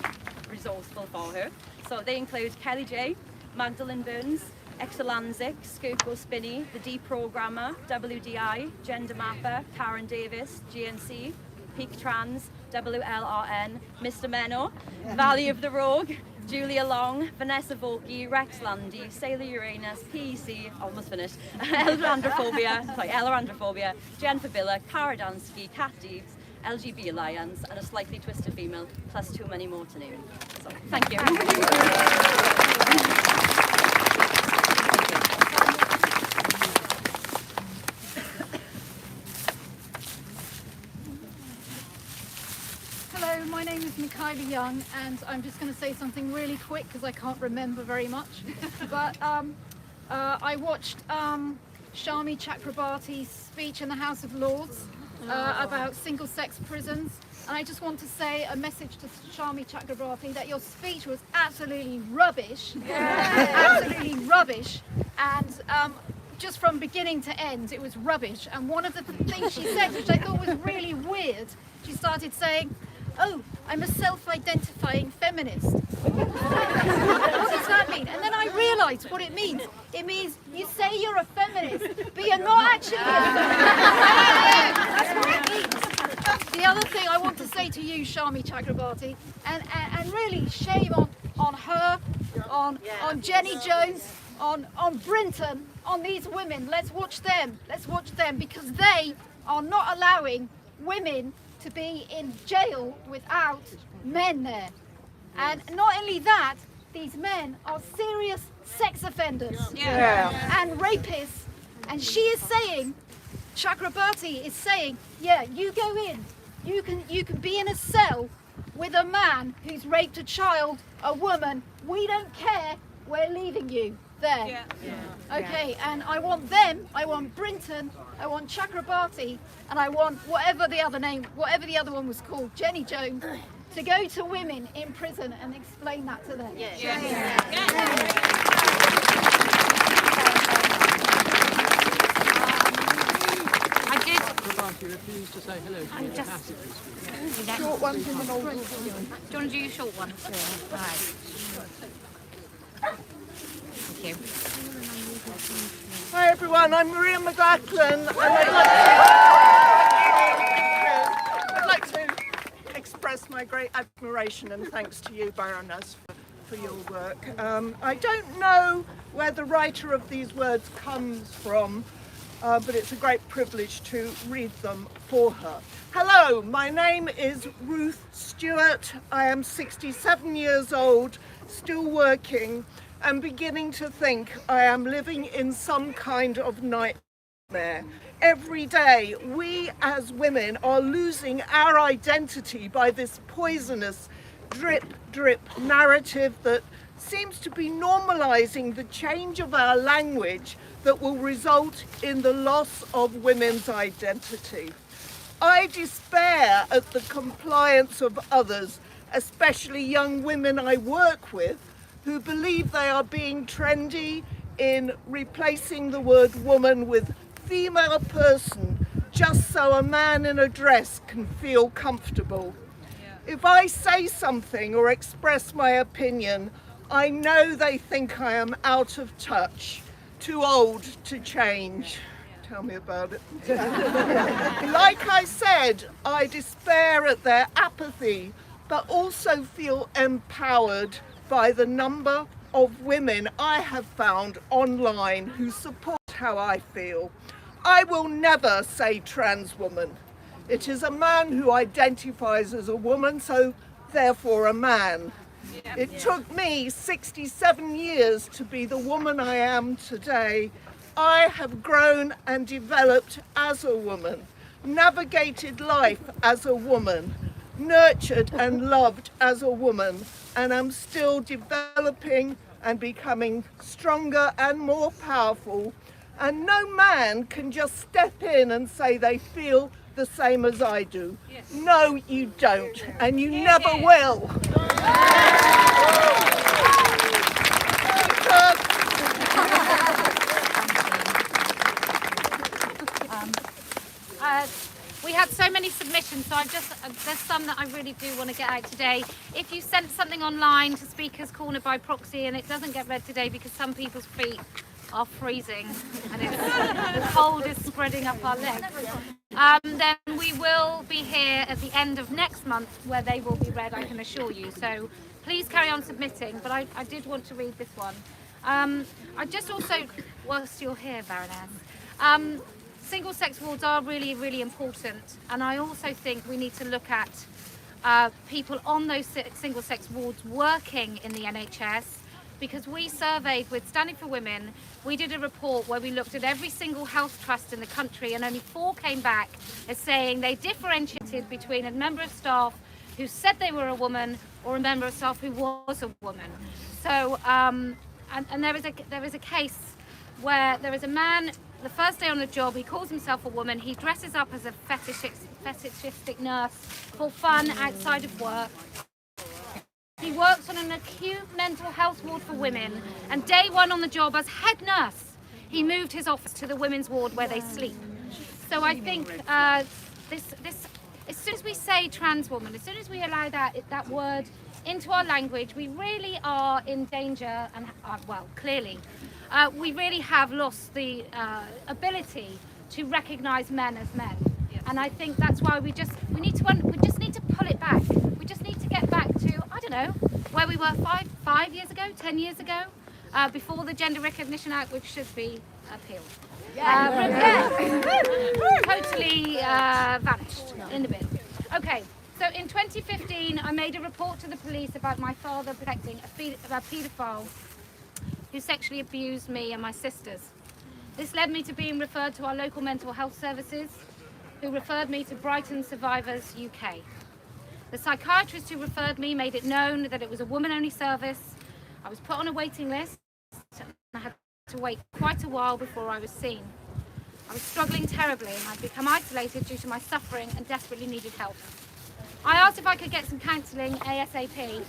resourceful for her. So they include Kellie-Jay, Magdalene Burns, Exolanzic, Skirko Spinney, the Deprogrammer, WDI, Gender Mapper, Karen Davis, GNC, Peak Trans, WLRN, Mr. Menno, Valley of the Rogue, Julia Long, Vanessa Volke, Rex Landy, Sailor Uranus, PEC, almost finished, Elorandrophobia, Jen Fabilla, Cara Dansky, Cat Deeves, LGB Alliance, and a slightly twisted female, plus too many more to name. So, thank you. Hello, my name is Michaela Young, and I'm just going to say something really quick because I can't remember very much. But I watched Shami Chakrabarty's speech in the House of Lords about single-sex prisons, and I just want to say a message to Shami Chakrabarty that your speech was absolutely rubbish, absolutely rubbish, and just from beginning to end it was rubbish. And one of the things she said, which I thought was really weird, she started saying, "Oh, I'm a self-identifying feminist." What does that mean? And then I realised what it means. It means you say you're a feminist, but you're not actually a feminist. That's what it means. The other thing I want to say to you, Shami Chakrabarty, and really shame on her, on Jenny Jones, on Brinton, on these women. Let's watch them, because they are not allowing women to be in jail without men there. And not only that, these men are serious sex offenders and rapists. And she is saying, Chakrabarty is saying, yeah, you go in, you can be in a cell with a man who's raped a child, a woman, we don't care, we're leaving you there. Okay, and I want them, I want Brinton, I want Chakrabarty, and I want whatever the other one was called, Jenny Jones, to go to women in prison and explain that to them. You refuse to say hello to your passengers. Short ones in the middle. Do you want to do your short one? Yeah. Right. Thank you. Hi everyone, I'm Maria McLachlan, and I'd like to express my great admiration and thanks to you, Baroness, for your work. I don't know where the writer of these words comes from, but it's a great privilege to read them for her. Hello, my name is Ruth Stewart. I am 67 years old, still working, and beginning to think I am living in some kind of nightmare. Every day, we as women are losing our identity by this poisonous drip, drip narrative that seems to be normalising the change of our language that will result in the loss of women's identity. I despair at the compliance of others, especially young women I work with, who believe they are being trendy in replacing the word woman with female person, just so a man in a dress can feel comfortable. If I say something or express my opinion, I know they think I am out of touch, too old to change. Tell me about it. Like I said, I despair at their apathy, but also feel empowered by the number of women I have found online who support how I feel. I will never say trans woman. It is a man who identifies as a woman, so therefore a man. It took me 67 years to be the woman I am today. I have grown and developed as a woman, navigated life as a woman, nurtured and loved as a woman, and I'm still developing and becoming stronger and more powerful. And no man can just step in and say they feel the same as I do. No, you don't, and you never will. We had so many submissions, so there's some that I really do want to get out today. If you sent something online to Speaker's Corner by proxy and it doesn't get read today because some people's feet are freezing and the cold is spreading up our legs, then we will be here at the end of next month where they will be read, I can assure you. So please carry on submitting, but I did want to read this one. I just also, whilst you're here, Baroness, single-sex wards are really, really important, and I also think we need to look at people on those single-sex wards working in the NHS, because we surveyed with Standing for Women, we did a report where we looked at every single health trust in the country, and only 4 came back as saying they differentiated between a member of staff who said they were a woman or a member of staff who was a woman. So, and there is a case where there is a man, the first day on the job, he calls himself a woman, he dresses up as a fetishistic nurse for fun outside of work. He works on an acute mental health ward for women, and day 1 on the job as head nurse, he moved his office to the women's ward where they sleep. So I think this, as soon as we say trans woman, as soon as we allow that word into our language, we really are in danger, and well, clearly, we really have lost the ability to recognise men as men. And I think that's why we just need to pull it back. We just need to get back to, I don't know, where we were 5 years ago, 10 years ago, before the Gender Recognition Act, which should be appealed. Totally vanished in the bin. Okay, so in 2015, I made a report to the police about my father protecting a paedophile who sexually abused me and my sisters. This led me to being referred to our local mental health services, who referred me to Brighton Survivors UK. The psychiatrist who referred me made it known that it was a woman-only service. I was put on a waiting list and I had to wait quite a while before I was seen. I was struggling terribly and I'd become isolated due to my suffering and desperately needed help. I asked if I could get some counselling ASAP,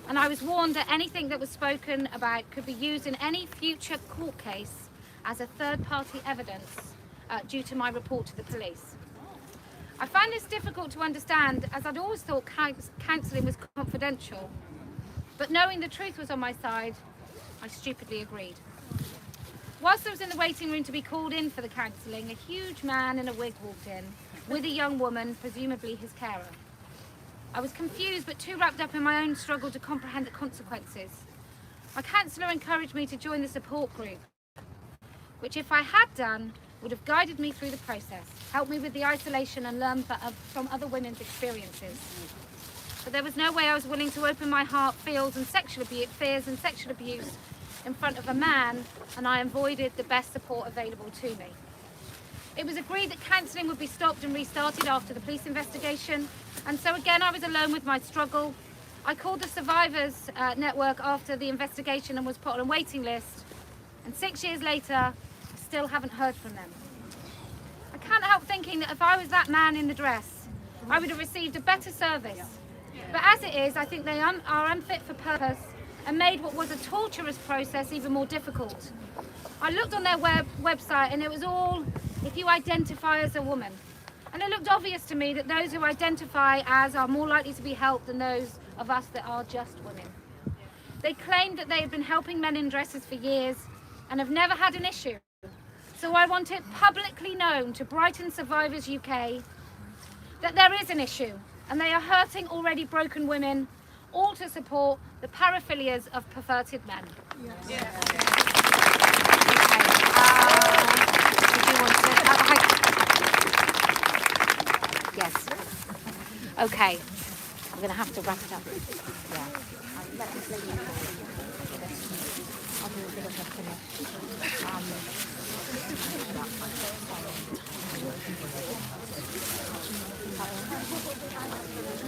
and I was warned that anything that was spoken about could be used in any future court case as a third-party evidence due to my report to the police. I found this difficult to understand, as I'd always thought counselling was confidential, but knowing the truth was on my side, I stupidly agreed. Whilst I was in the waiting room to be called in for the counselling, a huge man in a wig walked in with a young woman, presumably his carer. I was confused but too wrapped up in my own struggle to comprehend the consequences. My counsellor encouraged me to join the support group, which if I had done, would have guided me through the process, helped me with the isolation and learn from other women's experiences. But there was no way I was willing to open my heart, fears and sexual abuse in front of a man, and I avoided the best support available to me. It was agreed that counselling would be stopped and restarted after the police investigation, and so again I was alone with my struggle. I called the Survivors Network after the investigation and was put on a waiting list. And 6 years later, I still haven't heard from them. I can't help thinking that if I was that man in the dress, I would have received a better service. But as it is, I think they are unfit for purpose and made what was a torturous process even more difficult. I looked on their website and it was all, if you identify as a woman. And it looked obvious to me that those who identify as are more likely to be helped than those of us that are just women. They claimed that they had been helping men in dresses for years and have never had an issue. So I want it publicly known to Brighton Survivors UK that there is an issue and they are hurting already broken women, all to support the paraphilias of perverted men. Yes. Yes. Okay. I'm going to have to wrap it up. Yeah. Let this lady I'll do a bit of a finish.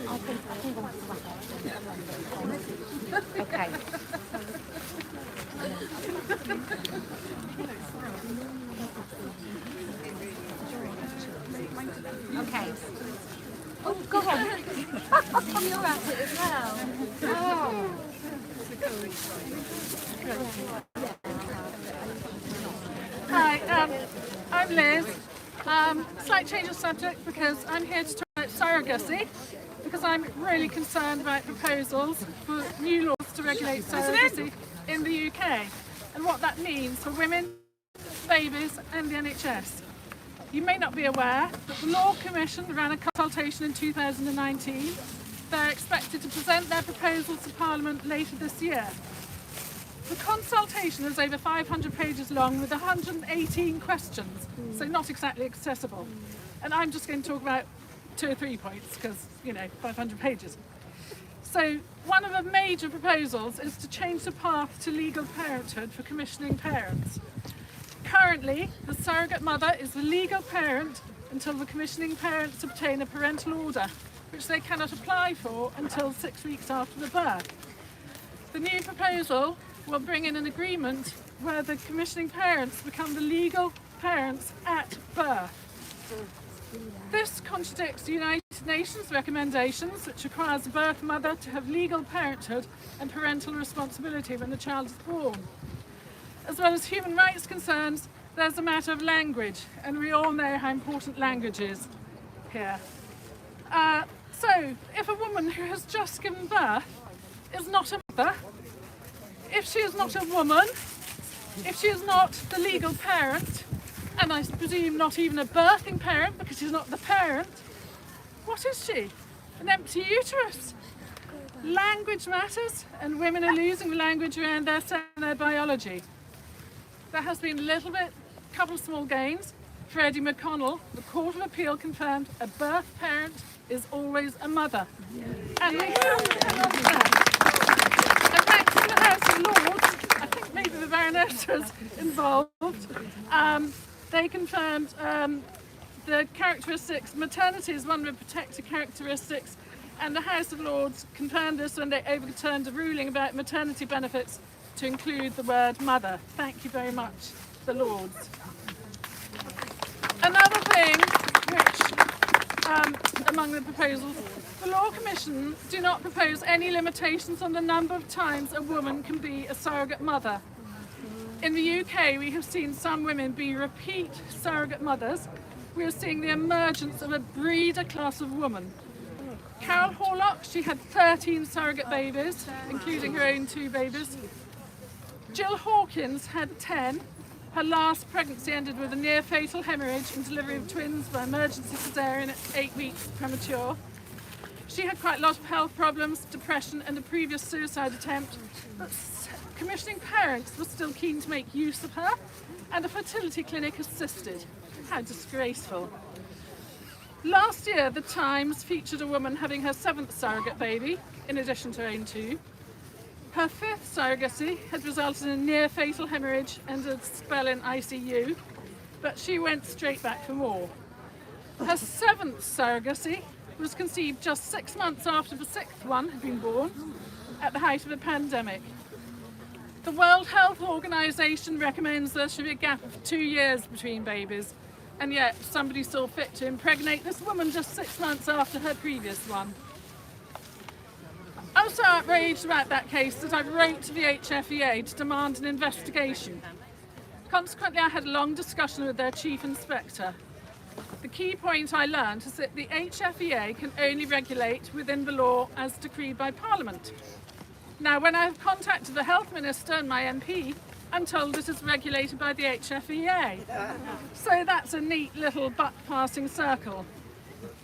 I think I'll have to wrap it. Okay. Okay. Oh, go ahead. You're at it as well. Oh. Hi, I'm Liz. Slight change of subject because I'm here to talk about surrogacy because I'm really concerned about proposals for new laws to regulate surrogacy in the UK and what that means for women, babies and the NHS. You may not be aware that the Law Commission ran a consultation in 2019. They're expected to present their proposals to Parliament later this year. The consultation is over 500 pages long with 118 questions, so not exactly accessible. And I'm just going to talk about 2 or 3 points because, 500 pages. So one of the major proposals is to change the path to legal parenthood for commissioning parents. Currently, the surrogate mother is the legal parent until the commissioning parents obtain a parental order, which they cannot apply for until 6 weeks after the birth. The new proposal will bring in an agreement where the commissioning parents become the legal parents at birth. This contradicts the United Nations recommendations, which requires the birth mother to have legal parenthood and parental responsibility when the child is born. As well as human rights concerns, there's a matter of language, and we all know how important language is here. So, if a woman who has just given birth is not a mother, if she is not a woman, if she is not the legal parent, and I presume not even a birthing parent because she's not the parent, what is she? An empty uterus? Language matters, and women are losing the language around their biology. There has been a couple of small gains. Freddie McConnell, the Court of Appeal confirmed a birth parent is always a mother. And we have and thanks to the House of Lords, I think maybe the Baroness was involved, they confirmed the characteristics, maternity is one of the protected characteristics, and the House of Lords confirmed this when they overturned a ruling about maternity benefits to include the word mother. Thank you very much, the Lords. Another thing which, among the proposals, the Law Commission do not propose any limitations on the number of times a woman can be a surrogate mother. In the UK, we have seen some women be repeat surrogate mothers. We are seeing the emergence of a breeder class of woman. Carol Horlock, she had 13 surrogate babies, including her own 2 babies. Jill Hawkins had 10. Her last pregnancy ended with a near-fatal hemorrhage and delivery of twins by emergency cesarean at 8 weeks premature. She had quite a lot of health problems, depression and a previous suicide attempt, but commissioning parents were still keen to make use of her, and a fertility clinic assisted. How disgraceful. Last year, The Times featured a woman having her 7th surrogate baby, in addition to her own 2. Her 5th surrogacy had resulted in a near-fatal hemorrhage and a spell in ICU, but she went straight back for more. Her 7th surrogacy was conceived just 6 months after the 6th one had been born at the height of the pandemic. The World Health Organization recommends there should be a gap of 2 years between babies, and yet somebody saw fit to impregnate this woman just 6 months after her previous one. I was so outraged about that case that I wrote to the HFEA to demand an investigation. Consequently, I had a long discussion with their chief inspector. The key point I learned is that the HFEA can only regulate within the law as decreed by Parliament. Now, when I have contacted the Health Minister and my MP, I'm told it is regulated by the HFEA. So that's a neat little buck-passing circle.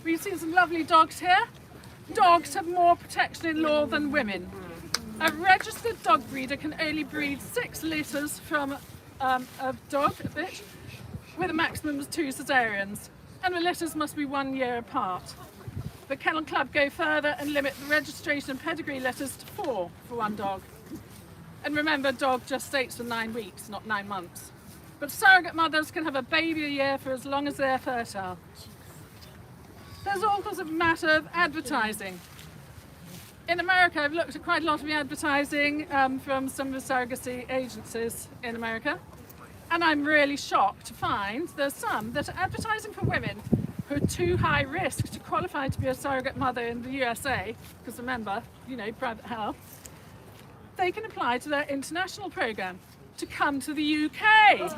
We've seen some lovely dogs here. Dogs have more protection in law than women. A registered dog breeder can only breed 6 litters from a dog, a bitch, with a maximum of 2 cesareans, and the litters must be 1 year apart. The Kennel Club go further and limit the registration and pedigree litters to 4 for one dog. And remember, dog gestates for 9 weeks, not 9 months. But surrogate mothers can have a baby a year for as long as they're fertile. There's also a matter of advertising. In America, I've looked at quite a lot of the advertising from some of the surrogacy agencies in America, and I'm really shocked to find there's some that are advertising for women who are too high risk to qualify to be a surrogate mother in the USA, because remember, you know, private health. They can apply to their international programme to come to the UK.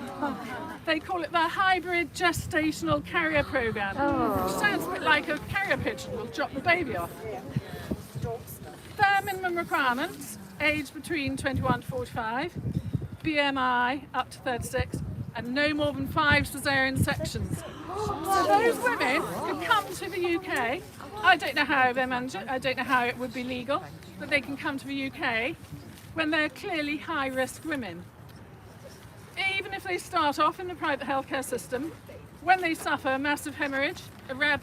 They call it their hybrid gestational carrier programme, which sounds a bit like a carrier pigeon will drop the baby off. Their minimum requirements, age between 21 to 45, BMI up to 36, and no more than 5 caesarean sections. So those women can come to the UK. I don't know how they manage it, I don't know how it would be legal, but they can come to the UK when they're clearly high-risk women. Even if they start off in the private healthcare system, when they suffer a massive hemorrhage, a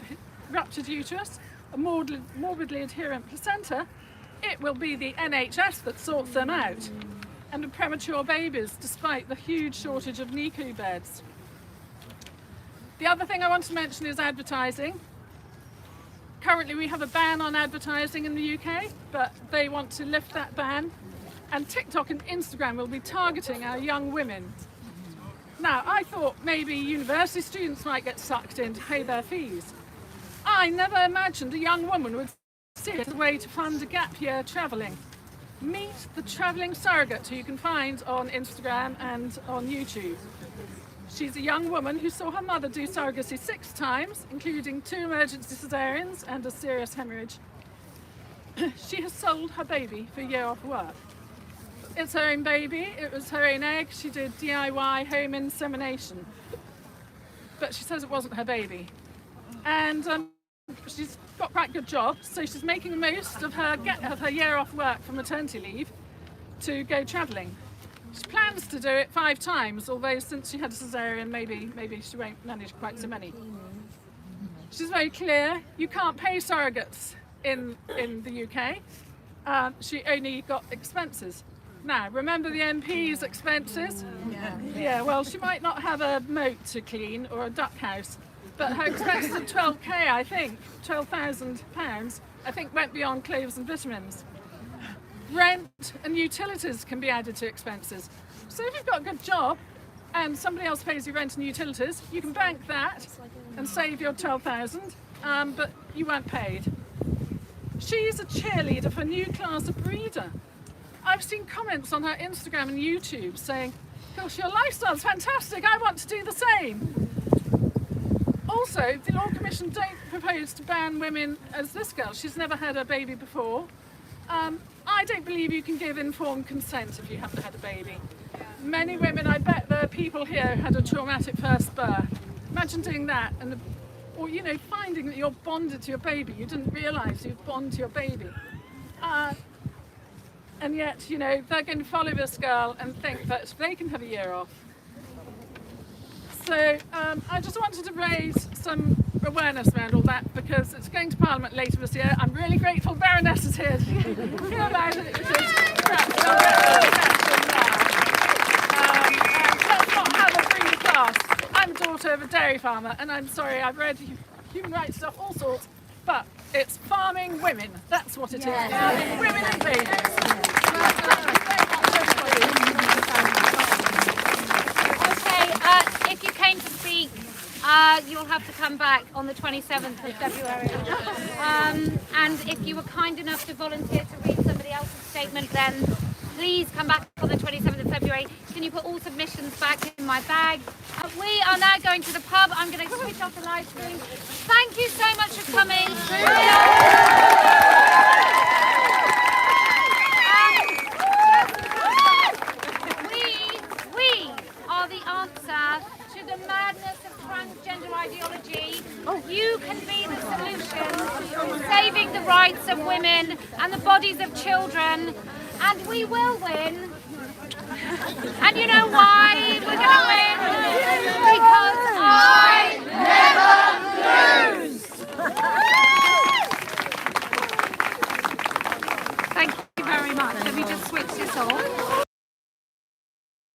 ruptured uterus, a morbidly adherent placenta, it will be the NHS that sorts them out, and the premature babies, despite the huge shortage of NICU beds. The other thing I want to mention is advertising. Currently we have a ban on advertising in the UK, but they want to lift that ban, and TikTok and Instagram will be targeting our young women. Now, I thought maybe university students might get sucked in to pay their fees. I never imagined a young woman would see it as a way to fund a gap year travelling. Meet the Travelling Surrogate, who you can find on Instagram and on YouTube. She's a young woman who saw her mother do surrogacy 6 times, including 2 emergency cesareans and a serious hemorrhage. She has sold her baby for a year off work. It's her own baby, it was her own egg, she did DIY home insemination. But she says it wasn't her baby. And she's got quite a good job, so she's making the most of her year off work for maternity leave to go travelling. She plans to do it 5 times, although since she had a cesarean, maybe she won't manage quite so many. She's very clear, you can't pay surrogates in the UK. She only got expenses. Now, remember the MP's expenses? Yeah, well, she might not have a moat to clean or a duck house, but her expenses of 12k, I think, £12,000, I think went beyond clothes and vitamins. Rent and utilities can be added to expenses. So if you've got a good job and somebody else pays you rent and utilities, you can bank that and save your 12,000, but you weren't paid. She's a cheerleader for a new class of breeder. I've seen comments on her Instagram and YouTube saying, gosh, your lifestyle's fantastic, I want to do the same. Also, the Law Commission don't propose to ban women as this girl. She's never had a baby before. I don't believe you can give informed consent if you haven't had a baby. Many women, I bet there are people here who had a traumatic first birth. Imagine doing that, or you know, finding that you're bonded to your baby. You didn't realise you'd bond to your baby. And yet, you know, they're going to follow this girl and think that they can have a year off. So I just wanted to raise some awareness around all that because it's going to Parliament later this year. I'm really grateful Baroness is here to hear about it because perhaps they'll get attention now. Let's not have a free class. I'm the daughter of a dairy farmer and I'm sorry, I've read human rights stuff, all sorts, but it's farming women. That's what it is. Farming women and babies. Okay, if you came to speak, you'll have to come back on the 27th of February. And if you were kind enough to volunteer to read somebody else's statement, then please come back on the 27th of February. Can you put all submissions back in my bag? We are now going to the pub. I'm going to switch off the live stream. Thank you so much for coming. We are the answer to the madness of transgender ideology. You can be the solution, saving the rights of women and the bodies of children, and we will win. And you know why?